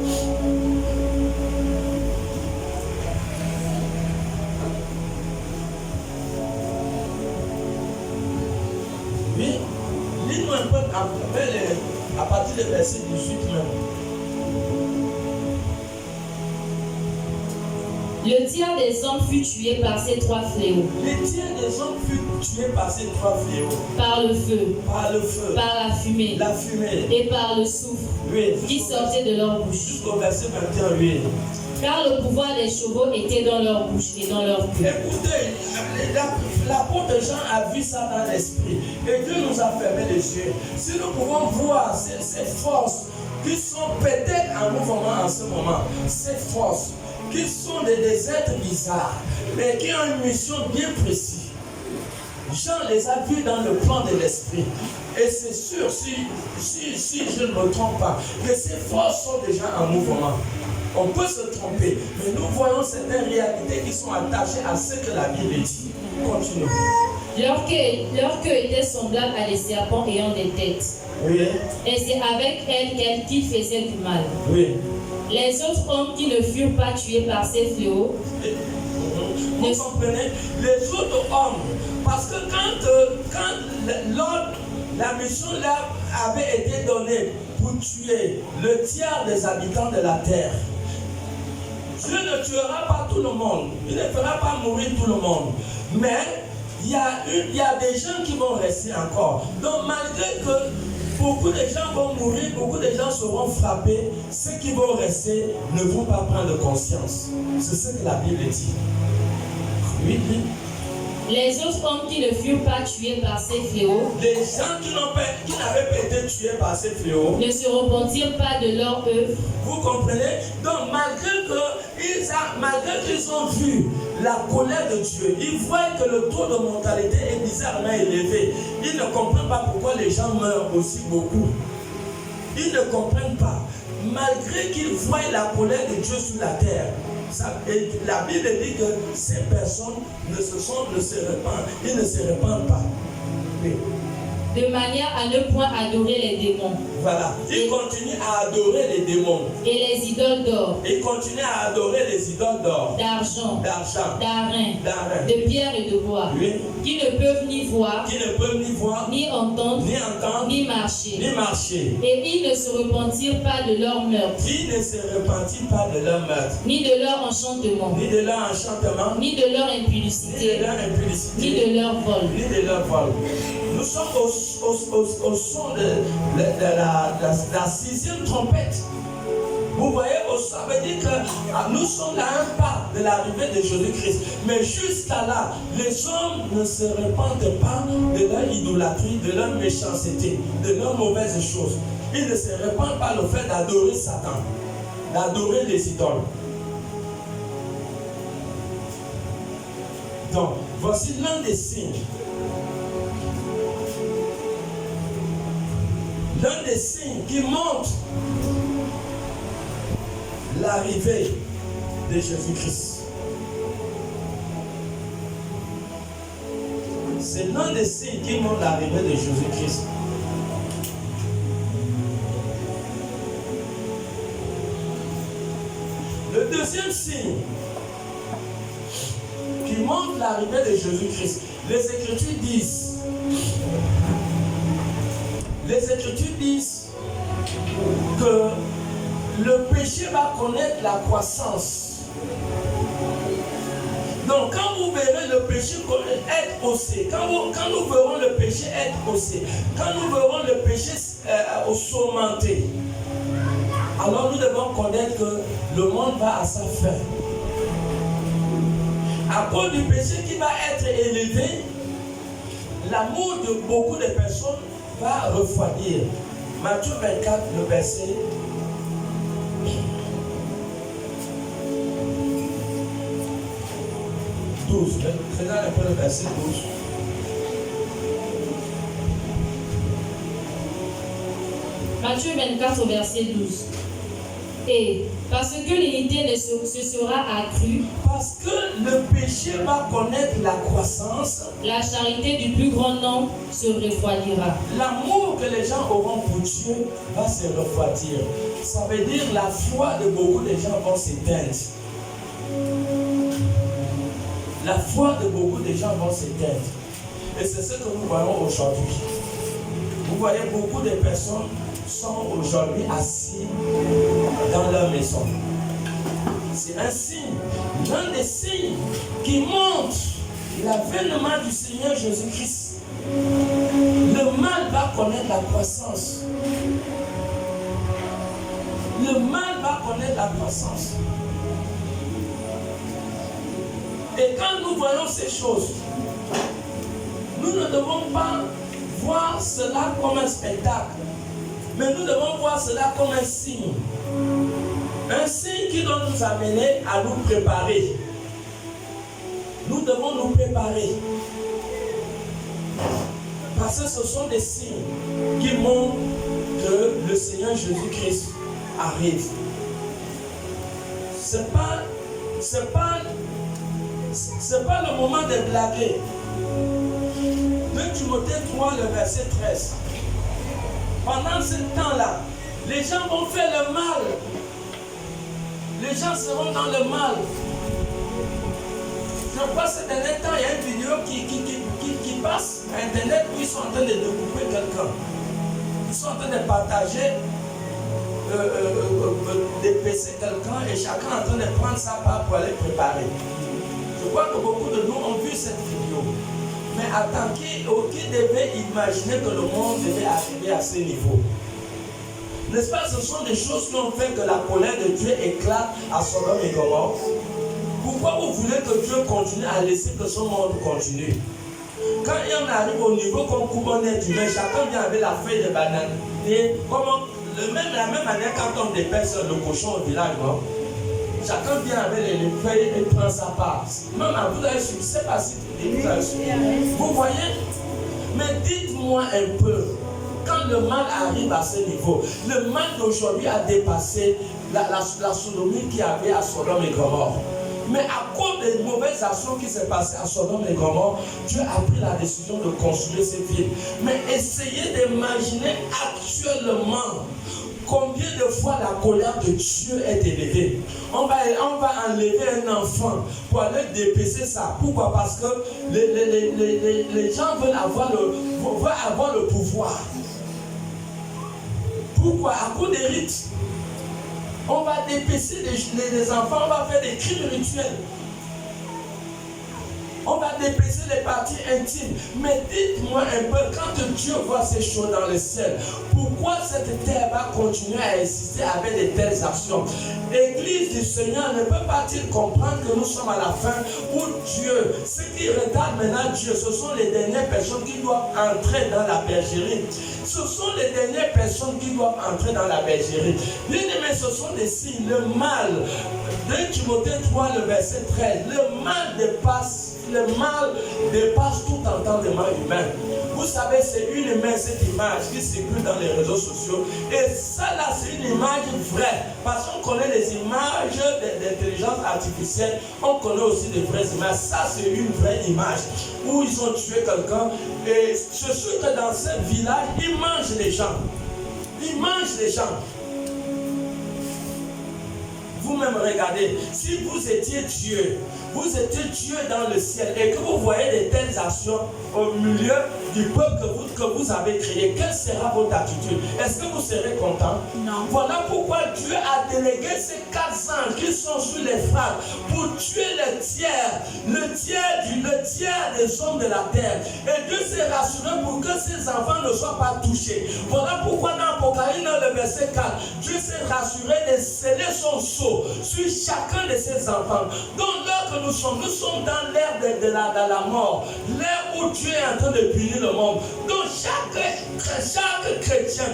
Oui, lis-nous un peu à partir du verset 18 même. Le tiers des hommes fut tué par ces 3 fléaux. Le tiers des hommes fut tué par ces 3 fléaux. Par le feu, Par le feu, par la fumée et par le soufre oui, qui sortait de leur bouche. jusqu'au verset 21, oui. Car le pouvoir des chevaux était dans leur bouche et dans leur queue. Écoutez, l'apôtre Jean a vu ça dans l'esprit. Et Dieu nous a fermé les yeux. Si nous pouvons voir ces forces qui sont peut-être en mouvement en ce moment, ces forces qui sont des êtres bizarres, mais qui ont une mission bien précise. Jean les a vus dans le plan de l'esprit. Et c'est sûr, si je ne me trompe pas, que ces forces sont déjà en mouvement. On peut se tromper, mais nous voyons certaines réalités qui sont attachées à ce que la Bible dit. Continuons. Leur queue était semblable à des serpents ayant des têtes. Oui. Et c'est avec elles qu'ils faisaient du mal. Oui. Les autres hommes qui ne furent pas tués par ces fléaux, vous comprenez? Les autres hommes, parce que quand la mission là avait été donnée pour tuer le tiers des habitants de la terre, Dieu ne tuera pas tout le monde, il ne fera pas mourir tout le monde, mais il y a des gens qui vont rester encore. Donc malgré que beaucoup de gens vont mourir, beaucoup de gens seront frappés, ceux qui vont rester ne vont pas prendre conscience. C'est ce que la Bible dit. Oui, oui. Les autres hommes qui ne furent pas tués par ces fléaux, Les gens qui n'avaient pas été tués par ces fléaux, ne se repentirent pas de leur œuvre. vous comprenez? Donc malgré qu'ils ont vu la colère de Dieu, ils voient que le taux de mortalité est bizarrement élevé. Ils ne comprennent pas pourquoi les gens meurent aussi beaucoup. Ils ne comprennent pas. Malgré qu'ils voient la colère de Dieu sur la terre, la Bible dit que ces personnes ne se répandent, ils ne se répandent pas. Oui. De manière à ne point adorer les démons. Voilà. Ils continuent à adorer les démons. Et les idoles d'or. Ils continuent à adorer les idoles d'or, d'argent, d'argent, de pierre et de bois, oui, qui ne peuvent ni voir, ni entendre, ni marcher. ni marcher. Et ils ne se repentirent pas de leur meurtre, Ils ne se repentirent pas de leur meurtre, ni de leur enchantement, ni de leur enchantement, ni de leur ni impudicité, de leur impudicité, ni de leur vol. ni de leur vol. Nous sommes au son de la 6e trompette. Vous voyez, ça veut dire que nous sommes à un pas de l'arrivée de Jésus-Christ. Mais jusqu'à là, les hommes ne se repentent pas de leur idolâtrie, de leur méchanceté, de leurs mauvaises choses. Ils ne se repentent pas le fait d'adorer Satan, d'adorer les idoles. Donc, voici l'un des signes. L'un des signes qui montre l'arrivée de Jésus-Christ. C'est l'un des signes qui montre l'arrivée de Jésus-Christ. Le deuxième signe qui montre l'arrivée de Jésus-Christ, les Écritures disent que le péché va connaître la croissance. Donc quand vous verrez le péché être haussé, quand nous verrons le péché être haussé, quand nous verrons le péché s'augmenter, alors nous devons connaître que le monde va à sa fin. À cause du péché qui va être élevé, l'amour de beaucoup de personnes va refroidir. Matthieu 24, le verset 12. Regardez un peu le verset 12. Matthieu 24 au verset 12. Et parce que l'unité se sera accrue, parce que le péché va connaître la croissance, la charité du plus grand nombre se refroidira. L'amour que les gens auront pour Dieu va se refroidir. Ça veut dire la foi de beaucoup de gens va s'éteindre. La foi de beaucoup de gens va s'éteindre. Et c'est ce que nous voyons aujourd'hui. Vous voyez, beaucoup de personnes sont aujourd'hui assis dans leur maison. C'est un signe. L'un des signes qui montre l'avènement du Seigneur Jésus-Christ. Le mal va connaître la croissance. Le mal va connaître la croissance. Et quand nous voyons ces choses, nous ne devons pas voir cela comme un spectacle, mais nous devons voir cela comme un signe. Un signe qui doit nous amener à nous préparer. Nous devons nous préparer. Parce que ce sont des signes qui montrent que le Seigneur Jésus-Christ arrive. C'est pas le moment de blaguer. 2 Timothée 3, le verset 13. Pendant ce temps-là, les gens vont faire le mal. Les gens seront dans le mal. Je crois que ces derniers temps, il y a une vidéo qui passe à Internet où ils sont en train de découper quelqu'un. Ils sont en train de partager, d'épaisser quelqu'un et chacun est en train de prendre sa part pour aller préparer. Je crois que beaucoup de nous ont vu cette vidéo. Mais attends, qui devait imaginer que le monde devait arriver à ce niveau? N'est-ce pas, ce sont des choses qui ont fait que la colère de Dieu éclate à Sodome et Gomorrhe. Pourquoi vous voulez que Dieu continue à laisser que ce monde continue? Quand il en arrive au niveau comme couponnet humain, chacun vient avec la feuille de banane. Et comment, la même manière quand on dépêche le cochon au village, non? Chacun vient avec les feuilles et prend sa part. Même à vous avez su, je ne sais pas si vous avez su. Vous voyez? Mais dites-moi un peu, quand le mal arrive à ce niveau, le mal d'aujourd'hui a dépassé la sodomie qu'il y avait à Sodome et Gomorrhe. Mais à cause des mauvaises actions qui s'est passées à Sodome et Gomorrhe, Dieu a pris la décision de construire ces villes. Mais essayez d'imaginer actuellement combien de fois la colère de Dieu est élevée. On va enlever un enfant pour aller dépecer ça. Pourquoi? Parce que les gens veulent avoir le pouvoir. Pourquoi? À cause des rites. On va dépecer les enfants, on va faire des crimes rituels. On va dépecer les parties intimes. Mais dites-moi un peu, quand Dieu voit ces choses dans le ciel, pourquoi cette terre va continuer à exister avec de telles actions? L'Église du Seigneur ne peut pas-il comprendre que nous sommes à la fin où Dieu, ce qui retarde maintenant Dieu, ce sont les dernières personnes qui doivent entrer dans la bergerie. Ce sont les dernières personnes qui doivent entrer dans la bergerie. Bien aimé, ce sont des signes. Le mal, 2 Timothée 3, le verset 13, le mal dépasse tout entendement humain. Vous savez, c'est une image, cette image qui circule dans les réseaux sociaux. Et ça là, c'est une image vraie. Parce qu'on connaît les images d'intelligence artificielle, on connaît aussi des vraies images. Ça, c'est une vraie image où ils ont tué quelqu'un. Et je suis que dans ce village, ils mangent les gens. Ils mangent les gens. Vous-même regardez, si vous étiez Dieu, vous étiez Dieu dans le ciel et que vous voyez de telles actions au milieu du peuple que vous avez créé, quelle sera votre attitude? Est-ce que vous serez content? Non. Voilà pourquoi Dieu a délégué ces 4 anges qui sont sur les frappes pour tuer le tiers des hommes de la terre. Et Dieu s'est rassuré pour que ses enfants ne soient pas touchés. Voilà pourquoi dans Apocalypse, dans le verset 4, Dieu s'est rassuré de sceller son sceau sur chacun de ses enfants. Donc là que nous sommes dans l'ère de la mort, l'ère où Dieu est en train de punir le monde. Donc chaque chrétien,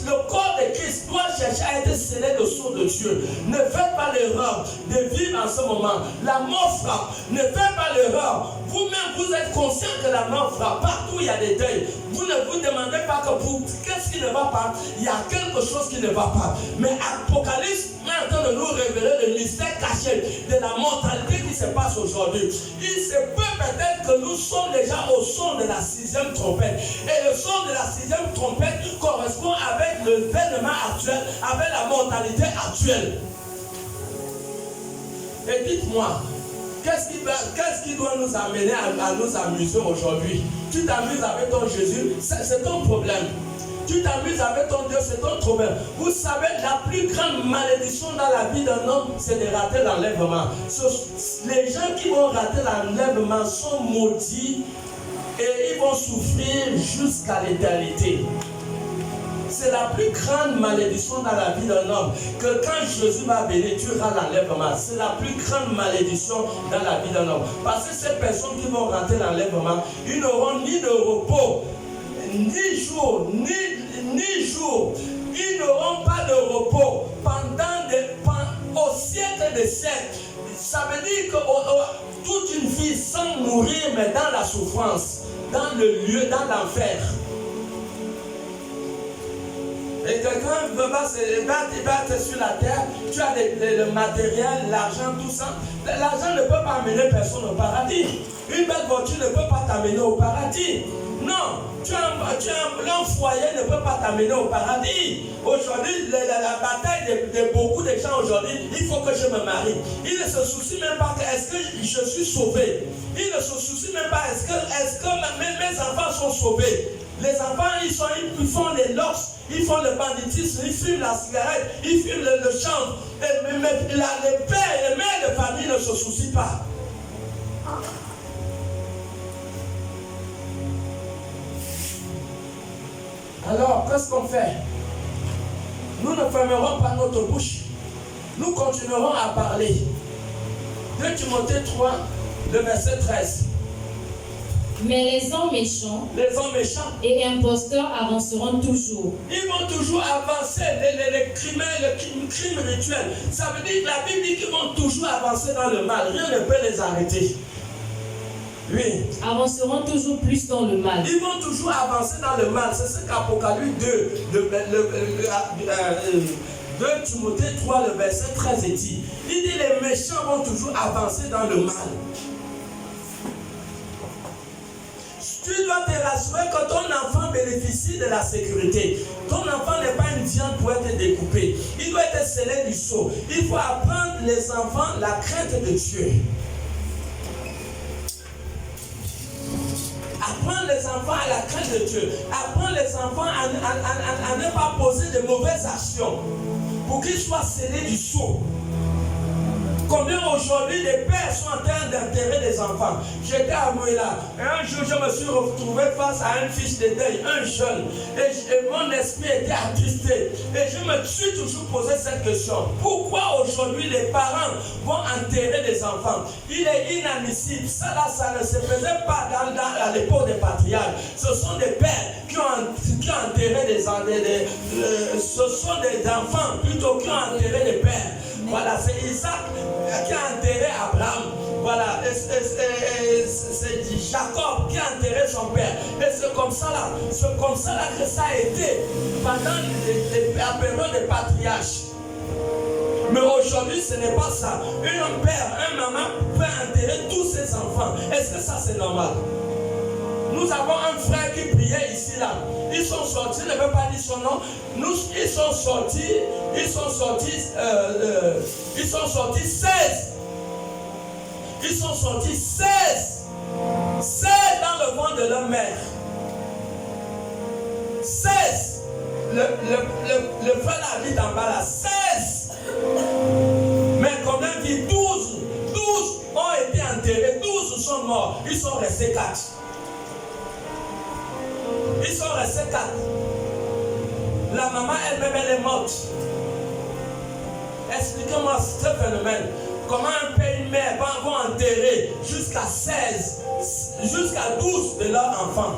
le corps de Christ doit chercher à être scellé de sceau de Dieu. Ne faites pas l'erreur de vivre en ce moment. La mort frappe. Ne faites pas l'erreur. Vous-même, vous êtes conscient que la mort frappe. Partout, il y a des deuils. Vous ne vous demandez pas qu'est-ce qui ne va pas. Il y a quelque chose qui ne va pas. Mais Apocalypse est en train de nous révéler le mystère caché de la mortalité qui se passe aujourd'hui. Il se peut peut-être que nous sommes déjà au son de la 6e trompette. Et le son de la 6e trompette correspond avec l'événement actuel, avec la mortalité actuelle. Et dites-moi, qu'est-ce qui doit nous amener à nous amuser aujourd'hui? Tu t'amuses avec ton Jésus, c'est ton problème. tu t'amuses avec ton Dieu, c'est ton problème. Vous savez, la plus grande malédiction dans la vie d'un homme, c'est de rater l'enlèvement. Les gens qui vont rater l'enlèvement sont maudits et ils vont souffrir jusqu'à l'éternité. C'est la plus grande malédiction dans la vie d'un homme. Que quand Jésus va venir, tu auras l'enlèvement. C'est la plus grande malédiction dans la vie d'un homme. Parce que ces personnes qui vont rater l'enlèvement, ils n'auront ni de repos, ni jour, ni jour. Ils n'auront pas de repos au siècle des siècles. Ça veut dire que toute une vie sans mourir, mais dans la souffrance, dans le lieu, dans l'enfer. Et quelqu'un va être sur la terre, tu as le matériel, l'argent, tout ça. L'argent ne peut pas amener personne au paradis. Une belle voiture ne peut pas t'amener au paradis. Non, un foyer ne peut pas t'amener au paradis. Aujourd'hui, la bataille de beaucoup de gens aujourd'hui, il faut que je me marie. Ils ne se soucient même pas est-ce que je suis sauvé. Ils ne se soucient même pas est-ce que mes enfants sont sauvés. Les enfants, ils font les lox, ils font le banditisme, ils fument la cigarette, ils fument le chanvre. Mais les pères et les mères de famille ne se soucient pas. Alors, qu'est-ce qu'on fait? Nous ne fermerons pas notre bouche. Nous continuerons à parler. 2 Timothée 3, le verset 13. Mais les hommes méchants et imposteurs avanceront toujours. Ils vont toujours avancer, les crimes rituels. Ça veut dire que la Bible dit qu'ils vont toujours avancer dans le mal. Rien ne peut les arrêter. Oui. Avanceront toujours plus dans le mal. Ils vont toujours avancer dans le mal. C'est ce qu'Apocalypse 2 Timothée 3, le verset 13 dit. Il dit les méchants vont toujours avancer dans le mal. Tu dois te rassurer que ton enfant bénéficie de la sécurité. Ton enfant n'est pas une viande pour être découpée. Il doit être scellé du sceau. Il faut apprendre les enfants la crainte de Dieu. Apprendre les enfants à la crainte de Dieu. Apprendre les enfants à ne pas poser de mauvaises actions pour qu'ils soient scellés du sceau. Combien aujourd'hui les pères sont en train d'enterrer des enfants? J'étais à Mouela. Un jour, je me suis retrouvé face à un fils de deuil, un jeune. Et mon esprit était attristé. Et je me suis toujours posé cette question. Pourquoi aujourd'hui les parents vont enterrer des enfants? Il est inadmissible. Ça ne se faisait pas à l'époque des patriarches. Ce sont des pères qui ont enterré des enfants. Ce sont des enfants plutôt qui ont enterré des pères. Voilà, c'est Isaac qui a enterré Abraham. Voilà, c'est Jacob qui a enterré son père. Et c'est comme ça là que ça a été pendant la période des patriarches. Mais aujourd'hui, ce n'est pas ça. Un père, un maman peut enterrer tous ses enfants. Est-ce que ça c'est normal? Nous avons un frère qui priait ici là. Ils sont sortis, je ne veux pas dire son nom. Ils sont sortis 16. Ils sont sortis 16 dans le ventre de leur mère. 16. Le frère habite en bas là. 16. Mais combien dit 12 ont été enterrés, 12 sont morts. Ils sont restés 4. Ils sont restés 4. La maman elle-même, elle est morte. Expliquez-moi ce phénomène. Comment un père et une mère vont enterrer jusqu'à 16, jusqu'à 12 de leurs enfants.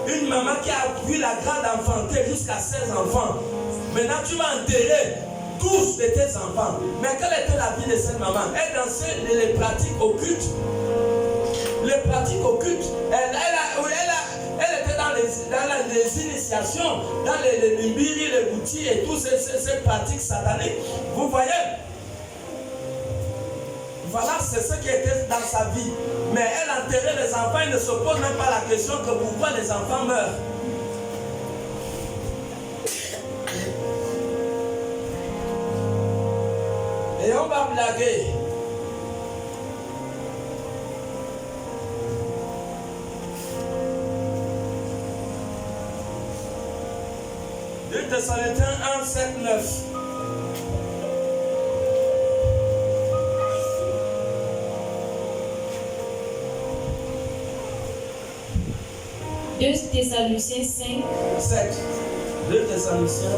Une maman qui a vu la grande enfanter jusqu'à 16 enfants. Maintenant tu vas enterrer 12 de tes enfants. Mais quelle était la vie de cette maman? Elle dansait les pratiques occultes. Les pratiques occultes. Elle était dans les initiations, dans les biri, les boutis et toutes ces pratiques sataniques. Vous voyez? Voilà, c'est ce qui était dans sa vie. Mais elle enterrait les enfants, elle ne se pose même pas la question que pourquoi les enfants meurent. Et on va blaguer. Thessaloniciens 1, 7, 9. Deux Thessaloniciens 5, 7. 2 Thessaloniciens.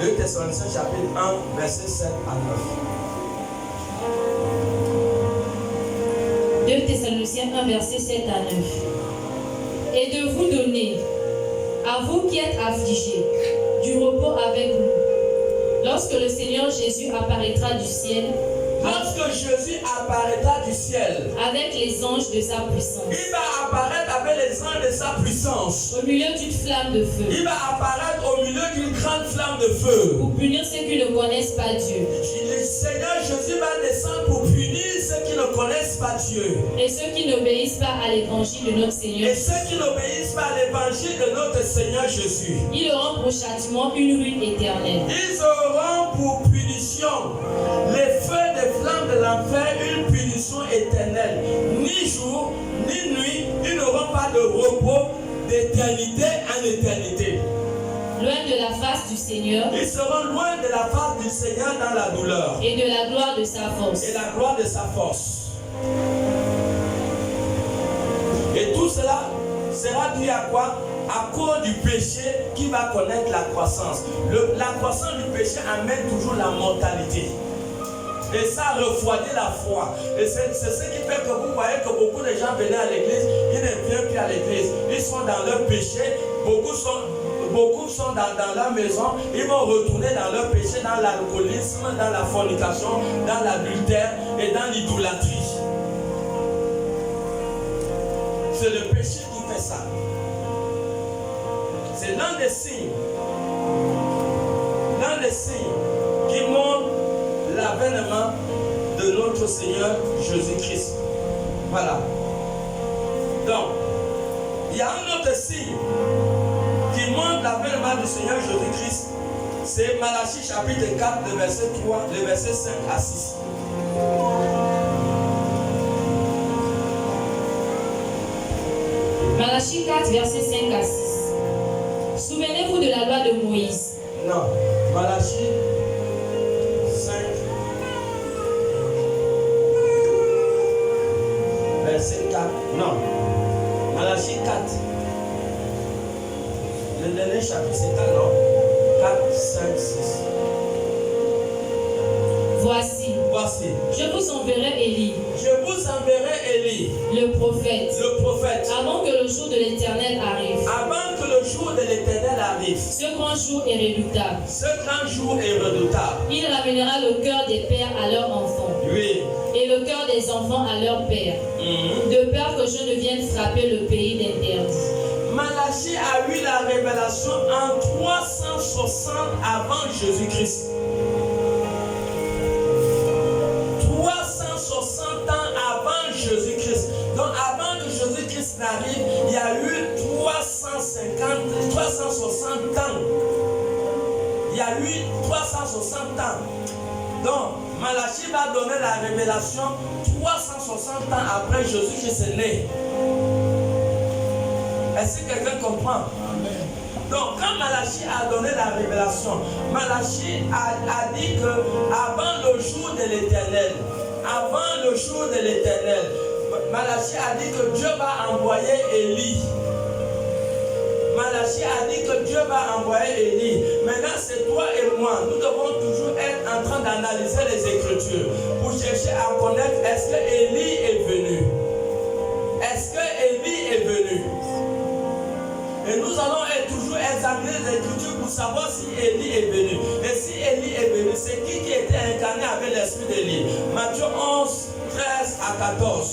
2 Thessaloniciens chapitre 1, verset 7 à 9. 2 Thessaloniciens 1, verset 7 à 9. Et de vous donner, à vous qui êtes affligés, du repos avec nous, lorsque le Seigneur Jésus apparaîtra du ciel, Lorsque Jésus apparaîtra du ciel, avec les anges de sa puissance, il va apparaître avec les anges de sa puissance. au milieu d'une flamme de feu, Il va apparaître au milieu d'une grande flamme de feu. pour punir ceux qui ne connaissent pas Dieu, Le Seigneur Jésus va descendre pour punir ceux qui ne connaissent pas Dieu. et ceux qui n'obéissent pas à l'évangile de notre Seigneur. Et ceux qui n'obéissent pas à l'évangile de notre Seigneur Jésus. Ils auront pour châtiment une ruine éternelle. Ils auront pour punition les feux des flammes de l'enfer, une punition éternelle. Ni jour, ni nuit, ils n'auront pas de repos d'éternité en éternité. Loin de la face du Seigneur Ils seront loin de la face du Seigneur dans la douleur et de la gloire de sa force. et la gloire de sa force. Et tout cela sera dû à quoi? À cause du péché qui va connaître la croissance. La croissance du péché amène toujours la mortalité. Et ça refroidit la foi. Et c'est ce qui fait que vous voyez que beaucoup de gens venaient à l'église, ils ne viennent plus à l'église. Ils sont dans leur péché. Beaucoup sont dans leur maison. Ils vont retourner dans leur péché, dans l'alcoolisme, dans la fornication, dans l'adultère et dans l'idolâtrie. C'est le péché qui fait ça. C'est l'un des signes qui montrent l'avènement de notre Seigneur Jésus-Christ. Voilà. Donc, il y a un autre signe qui montre l'avènement du Seigneur Jésus-Christ. C'est Malachie chapitre 4, le verset 3, le verset 5 à 6. Malachie 4, verset 5 à 6. Souvenez-vous de la loi de Moïse. Non, Malachie 5, verset 4. Non, Malachie 4. Le dernier chapitre, c'est 4, non? 4, 5, 6. Voici, je vous enverrai Élie, Je vous enverrai Élie, le prophète, avant que le jour de l'Éternel arrive. avant que le jour de l'Éternel arrive. Ce grand jour est redoutable. Ce grand jour est redoutable. Il ramènera le cœur des pères à leurs enfants, Oui. et le cœur des enfants à leurs pères, de peur que je ne vienne frapper le pays d'interdit. Malachie a eu la révélation en 360 avant Jésus-Christ. 360 ans avant Jésus-Christ. Donc avant que Jésus-Christ n'arrive, il y a eu 360 ans. Il y a eu 360 ans. Donc Malachie va donner la révélation 360 ans après Jésus-Christ est né. Est-ce que quelqu'un comprend? Amen. Donc, quand Malachie a donné la révélation, Malachie a dit que avant le jour de l'Éternel, Malachie a dit que Dieu va envoyer Élie. Malachie a dit que Dieu va envoyer Élie. Maintenant, c'est toi et moi. Nous devons toujours être en train d'analyser les Écritures pour chercher à connaître est-ce que Élie est venu. Est-ce que Élie est venu? Et nous allons toujours examiner les Écritures pour savoir si Élie est venu. Et si Élie est venu, c'est qui était incarné avec l'esprit d'Élie? Matthieu 11, 13 à 14.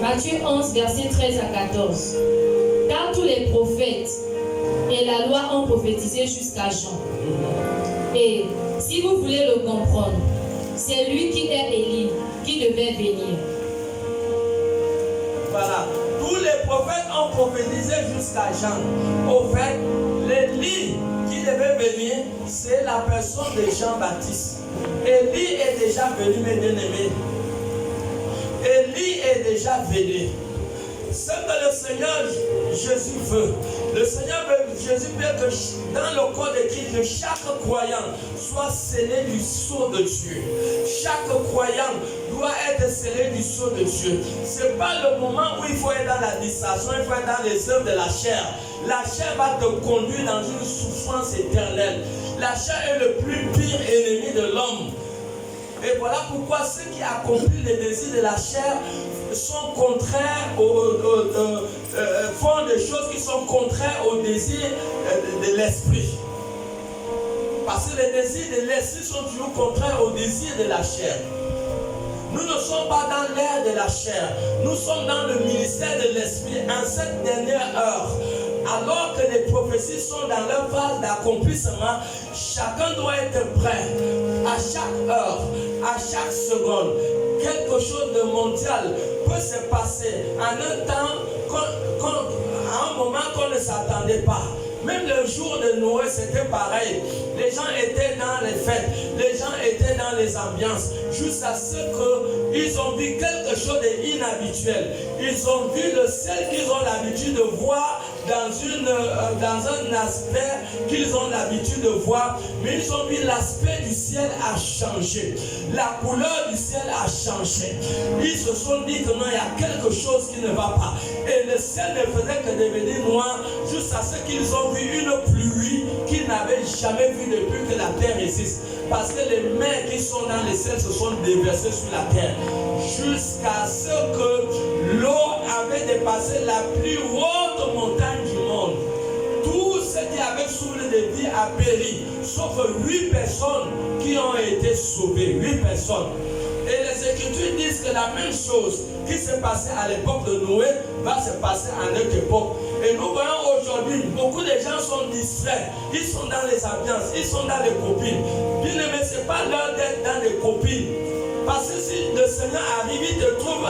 Matthieu 11, verset 13 à 14. Car tous les prophètes et la loi ont prophétisé jusqu'à Jean. Et si vous voulez le comprendre, c'est lui qui est Élie, qui devait venir. Voilà. Tous les prophètes ont prophétisé jusqu'à Jean. Au fait, l'Élie qui devait venir, c'est la personne de Jean-Baptiste. Élie est déjà venu, mes bien-aimés. Élie est déjà venu. Ce que le Seigneur Jésus veut, le Seigneur Jésus veut que dans le corps de Christ, que chaque croyant soit scellé du sceau de Dieu. Chaque croyant doit être scellé du sceau de Dieu. Ce n'est pas le moment où il faut être dans la distraction, il faut être dans les œuvres de la chair. La chair va te conduire dans une souffrance éternelle. La chair est le plus pire ennemi de l'homme. Et voilà pourquoi ceux qui accomplissent les désirs de la chair sont contraires font des choses qui sont contraires aux désirs de l'esprit. Parce que les désirs de l'esprit sont toujours contraires aux désirs de la chair. Nous ne sommes pas dans l'ère de la chair. Nous sommes dans le ministère de l'esprit en cette dernière heure. Alors que les prophéties sont dans leur phase d'accomplissement, chacun doit être prêt à chaque heure, à chaque seconde. Quelque chose de mondial peut se passer en un temps, à un moment qu'on ne s'attendait pas. Même le jour de Noël, c'était pareil. Les gens étaient dans les fêtes, les gens étaient dans les ambiances, jusqu'à ce qu'ils ont vu quelque chose d'inhabituel. Ils ont vu le ciel qu'ils ont l'habitude de voir dans un aspect qu'ils ont l'habitude de voir, mais ils ont vu l'aspect du ciel a changé. La couleur du ciel a changé. Ils se sont dit que non, il y a quelque chose qui ne va pas. Et le ciel ne faisait que devenir noir jusqu'à ce qu'ils ont vu une pluie qu'ils n'avaient jamais vue depuis que la terre existe. Parce que les mers qui sont dans les ciels se sont déversées sur la terre. Jusqu'à ce que l'eau avait dépassé la plus haute montagne du monde. Tous ceux qui avaient souffle de vie a péri, sauf 8 personnes qui ont été sauvées. 8 personnes. Et les Écritures disent que la même chose qui s'est passée à l'époque de Noé va se passer à notre époque. Et nous voyons aujourd'hui, beaucoup de gens sont distraits. Ils sont dans les ambiances, ils sont dans les copines. Bien aimé, ce n'est pas l'heure d'être dans les copines. Parce que si le Seigneur arrive, il te trouve,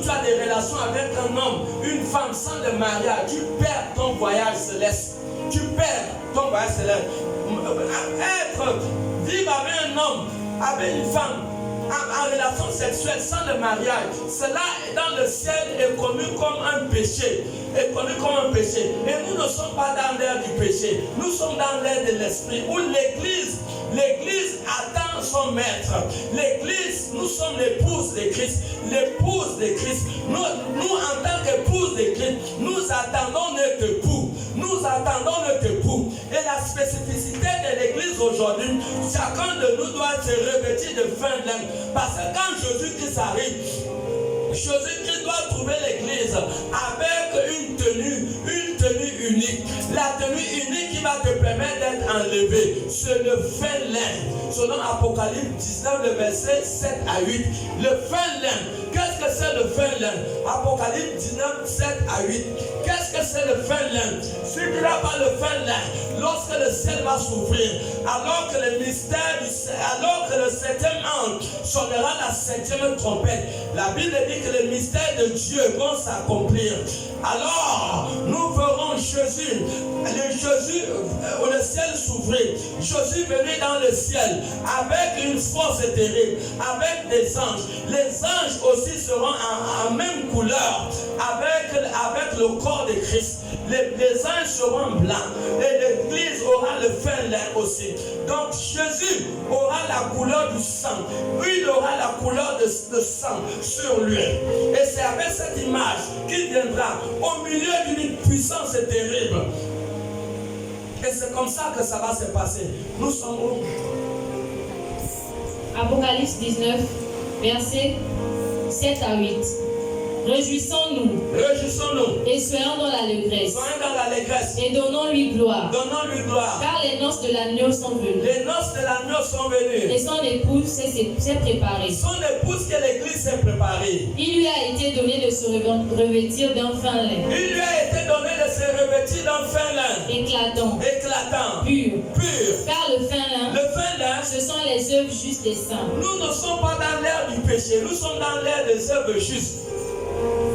tu as des relations avec un homme, une femme sans le mariage, tu perds ton voyage céleste. Tu perds ton voyage céleste. Vivre avec un homme, avec une femme, en relation sexuelle sans le mariage, cela dans le ciel est connu comme un péché. Est connu comme un péché. Et nous ne sommes pas dans l'ère du péché. Nous sommes dans l'ère de l'esprit où l'Église attend son maître. L'Église, nous sommes l'épouse de Christ. L'épouse de Christ. Nous en tant qu'épouse de Christ, nous attendons notre époux. Nous attendons notre époux. Et la spécificité de l'Église aujourd'hui, chacun de nous doit se revêtir de fin d'âme. Parce que quand Jésus-Christ arrive, Jésus-Christ doit trouver l'Église avec une tenue unique. La tenue unique qui va te permettre d'être enlevé. C'est le fin lin. Selon Apocalypse 19, le verset 7 à 8. Le fin lin. Qu'est-ce que c'est le fin lin? Apocalypse 19, 7 à 8. Qu'est-ce que c'est le fin lin? Si tu n'as pas le fin lin, lorsque le ciel va s'ouvrir, alors que le mystère alors que le 7e ange sonnera la 7e trompette, la Bible dit que le mystère de Dieu va s'accomplir. Alors, nous verrons Jésus, le ciel s'ouvrir. Jésus venu dans le ciel avec une force terrible, avec des anges. Les anges aussi seront en même couleur, avec le corps de Christ. Les anges seront blancs et l'Église aura le fin lin aussi. Donc Jésus aura la couleur du sang. Il aura la couleur de sang sur lui. Et c'est avec cette image qu'il viendra au milieu d'une puissance terrible. Et c'est comme ça que ça va se passer. Nous sommes où? Apocalypse 19, versets 7 à 8. Réjouissons-nous. Réjouissons-nous. Et soyons dans l'allégresse. Soyons dans l'allégresse. Et donnons-lui gloire. Donnons-lui gloire. Car les noces de l'agneau sont venues. Les noces de l'agneau sont venues. Et son épouse s'est préparée. Son épouse que l'Église s'est préparée. Il lui a été donné de se revêtir d'un fin lin. Il lui a été donné de se revêtir d'un fin lin. Éclatant. Éclatant. Pur. Car le fin lin, ce sont les œuvres justes des saints. Nous ne sommes pas dans l'ère du péché. Nous sommes dans l'ère des œuvres justes.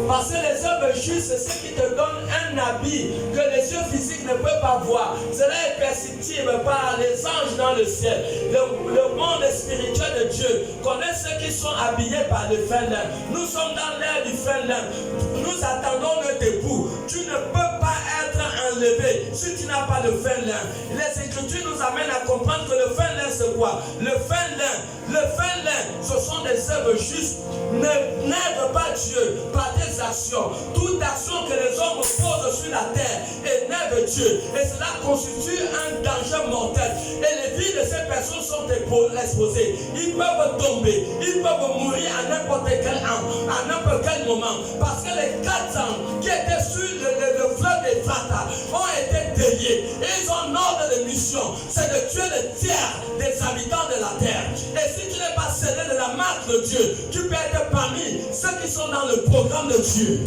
Parce que les œuvres justes, c'est ce qui te donne un habit que les yeux physiques ne peuvent pas voir. Cela est perceptible par les anges dans le ciel. Le monde spirituel de Dieu connaît ceux qui sont habillés par le fin lin. Nous sommes dans l'ère du fin lin. Nous attendons le debout. Tu ne peux pas être enlevé si tu n'as pas le fin lin. Les Écritures nous amènent à comprendre que le fin lin, c'est quoi? Le fin lin, ce sont des œuvres justes. N'aide pas Dieu par tes actions. Toute action que les hommes posent sur la terre énerve Dieu. Et cela constitue un danger mortel. Et les vies de ces personnes sont exposées. Ils peuvent tomber. Ils peuvent mourir à n'importe quel moment. Parce que les 4 ans qui étaient sur le fleuve d'Ephrata ont été déliés. Et ils ont un ordre de mission. C'est de tuer le tiers des habitants de la terre. Et si tu n'es pas scellé de la marque de Dieu, tu peux être parmi ceux qui sont dans le programme de Dieu.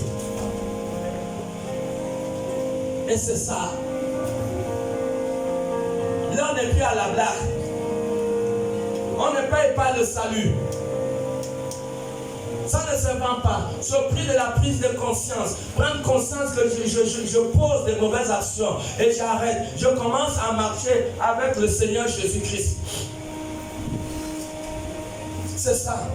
Et c'est ça. Là, on n'est plus à la blague. On ne paye pas le salut. Ça ne se vend pas. Je prie de la prise de conscience. Prendre conscience que je pose des mauvaises actions. Et j'arrête. Je commence à marcher avec le Seigneur Jésus-Christ. C'est ça.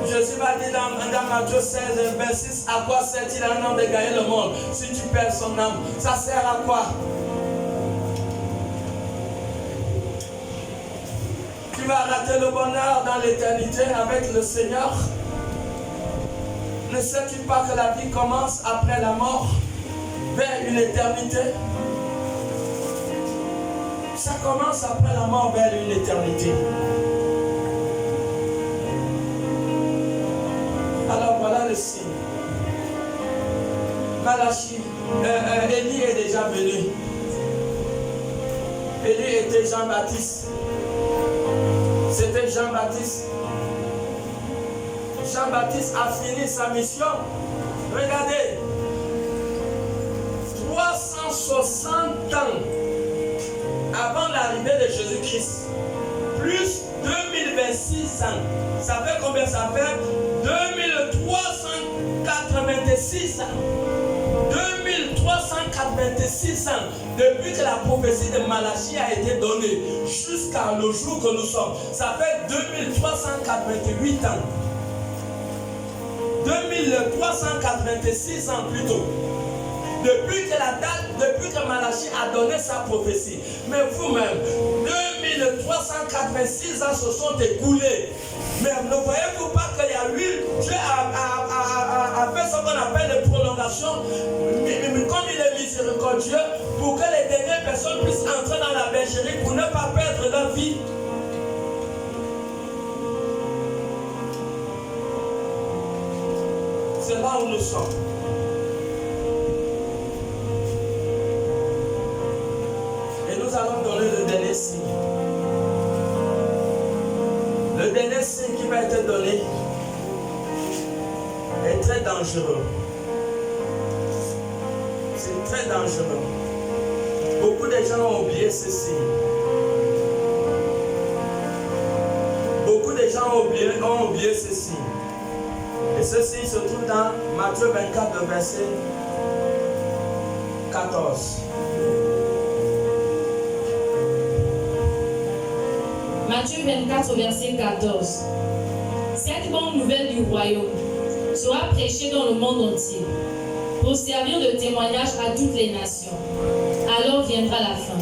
Jésus va dire dans Matthieu 16, verset 6, à quoi sert-il à un homme de gagner le monde si tu perds son âme? Ça sert à quoi? Tu vas rater le bonheur dans l'éternité avec le Seigneur? Ne sais-tu pas que la vie commence après la mort vers une éternité? Ça commence après la mort vers une éternité. Alors voilà le signe. Malachie, Élie est déjà venu. Élie était Jean-Baptiste. C'était Jean-Baptiste. Jean-Baptiste a fini sa mission. Regardez. 360 ans avant l'arrivée de Jésus-Christ. Plus 2026 ans. Ça fait combien? Ça fait 2386 ans. 2386 ans depuis que la prophétie de Malachie a été donnée jusqu'à le jour que nous sommes. Ça fait 2388 ans. 2386 ans plus tôt. Depuis que Malachie a donné sa prophétie. Mais vous-même, 2386 ans se sont écoulés. Mais ne voyez-vous pas qu'il y a eu, Dieu a fait ce qu'on appelle les prolongations, comme il est miséricordieux, pour que les dernières personnes puissent entrer dans la bergerie pour ne pas perdre leur vie. C'est là où nous sommes. Et nous allons donner le dernier signe. Le dernier signe qui va être donné est très dangereux. C'est très dangereux. Beaucoup de gens ont oublié ce signe. Beaucoup de gens ont oublié ce signe. Et ce signe se trouve dans Matthieu 24, verset 14. Matthieu 24, verset 14. Cette bonne nouvelle du royaume sera prêchée dans le monde entier pour servir de témoignage à toutes les nations. Alors viendra la fin.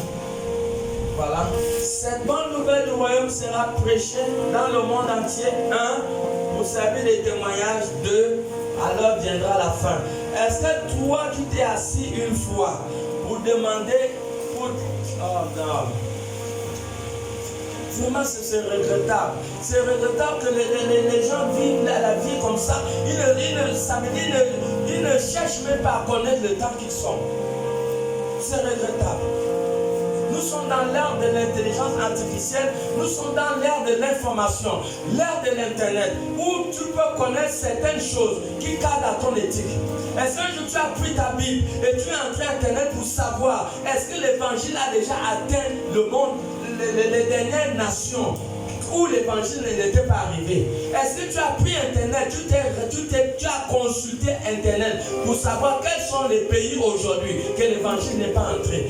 Voilà. Cette bonne nouvelle du royaume sera prêchée dans le monde entier. 1. Pour servir de témoignage. 2. Alors viendra la fin. Est-ce que toi qui t'es assis une fois pour demander pour... Oh non. Vraiment, c'est regrettable. C'est regrettable que les gens vivent la vie comme ça. Ils ne cherchent même pas à connaître le temps qu'ils sont. C'est regrettable. Nous sommes dans l'ère de l'intelligence artificielle. Nous sommes dans l'ère de l'information, l'ère de l'internet, où tu peux connaître certaines choses qui cadrent à ton éthique. Est-ce qu'un jour tu as pris ta Bible et tu es entré à internet pour savoir est-ce que l'évangile a déjà atteint le monde, les dernières nations où l'évangile n'était pas arrivé. Est-ce que tu as pris Internet, tu as consulté Internet pour savoir quels sont les pays aujourd'hui que l'évangile n'est pas entré?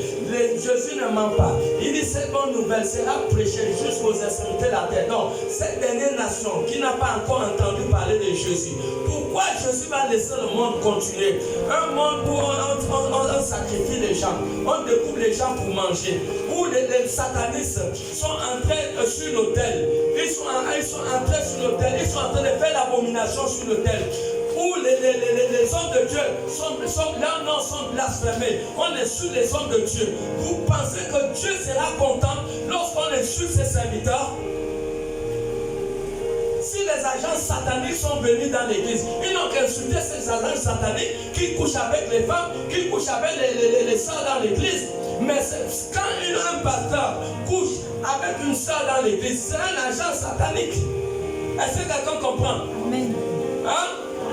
Jésus ne ment pas. Il dit cette bonne nouvelle sera prêchée jusqu'aux extrémités de la terre. Donc, cette dernière nation qui n'a pas encore entendu parler de Jésus, pourquoi Jésus va laisser le monde continuer? Un monde où on sacrifie les gens, on découpe les gens pour manger, où les satanistes sont entrés sur l'autel, ils sont entrés sur l'autel, ils sont en train de faire l'abomination sur l'autel, où les hommes de Dieu leurs noms sont blasphémés. On insulte les hommes de Dieu. Vous pensez que Dieu sera content lorsqu'on insulte ses serviteurs? Si les agents sataniques sont venus dans l'église, ils n'ont qu'insulté ces agents sataniques qui couchent avec les femmes, qui couchent avec les soeurs dans l'église. Mais quand un pasteur couche avec une soeur dans l'église, c'est un agent satanique. Est-ce que quelqu'un comprend? Amen. Hein?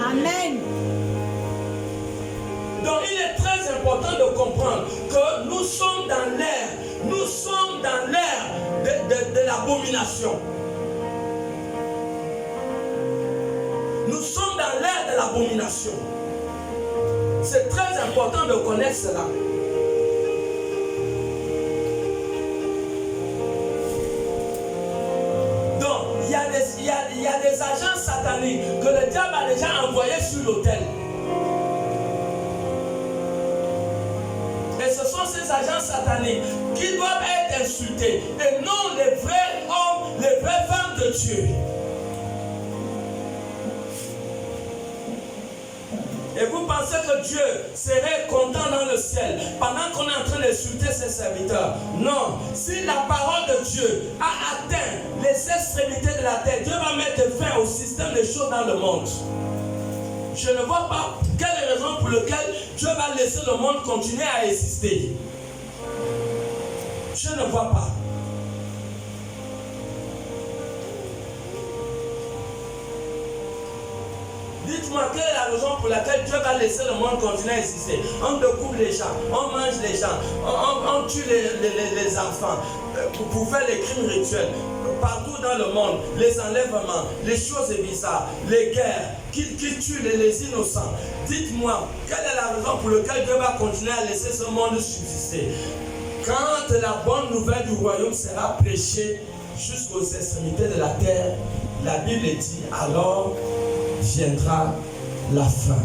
Amen. Donc il est très important de comprendre que nous sommes dans l'ère de l'abomination. Nous sommes dans l'ère de l'abomination. C'est très important de connaître cela. Donc, il y a des agents sataniques que le diable a déjà envoyés sur l'autel. Et ce sont ces agents sataniques qui doivent être insultés et non les vrais hommes, les vraies femmes de Dieu. Et vous pensez que Dieu serait content dans le ciel pendant qu'on est en train d'insulter ses serviteurs? Non. Si la parole de Dieu a atteint les extrémités de la terre, Dieu va mettre fin au système des choses dans le monde. Je ne vois pas quelle est la raison pour laquelle Dieu va laisser le monde continuer à exister. Je ne vois pas. Dites-moi quelle est la raison pour laquelle Dieu va laisser le monde continuer à exister. On découpe les gens, on mange les gens, on tue les enfants pour faire les crimes rituels. Partout dans le monde, les enlèvements, les choses bizarres, les guerres, qui tuent les innocents. Dites-moi, quelle est la raison pour laquelle Dieu va continuer à laisser ce monde subsister? Quand la bonne nouvelle du royaume sera prêchée jusqu'aux extrémités de la terre, la Bible dit, alors viendra la fin.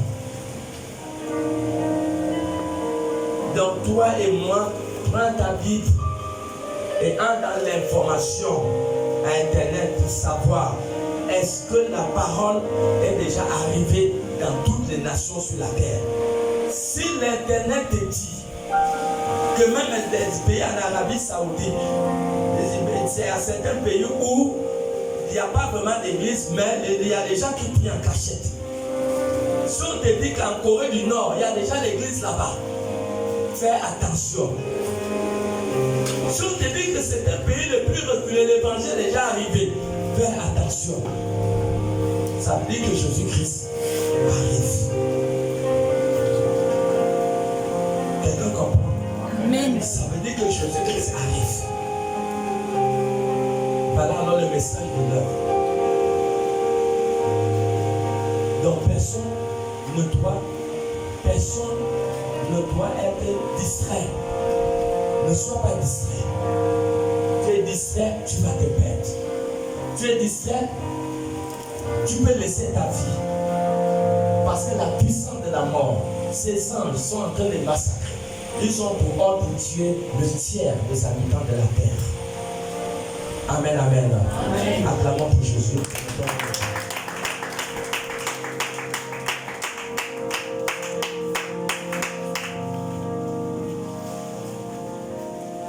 Donc toi et moi, prends ta Bible et entre dans l'information à Internet pour savoir est-ce que la parole est déjà arrivée dans toutes les nations sur la terre. Si l'Internet te dit que même les pays en Arabie Saoudite, c'est à certains pays où il n'y a pas vraiment d'église, mais il y a des gens qui prient en cachette. Si on te dit qu'en Corée du Nord, il y a déjà l'église là-bas, fais attention. Si on te dit que c'est un pays le plus reculé, l'évangile est déjà arrivé, fais attention. Ça veut dire que Jésus-Christ arrive. Quelqu'un comprend? Amen. Ça veut dire que Jésus-Christ arrive. Voilà alors le message de l'œuvre. Donc personne ne doit être distrait. Ne sois pas distrait. Tu es distrait, tu vas te perdre. Tu es distrait, tu peux laisser ta vie. Parce que la puissance de la mort, ces anges sont en train de massacrer. Ils ont pour ordre de tuer le tiers des habitants de la terre. Amen, amen. Amen. Acclamons pour Jésus.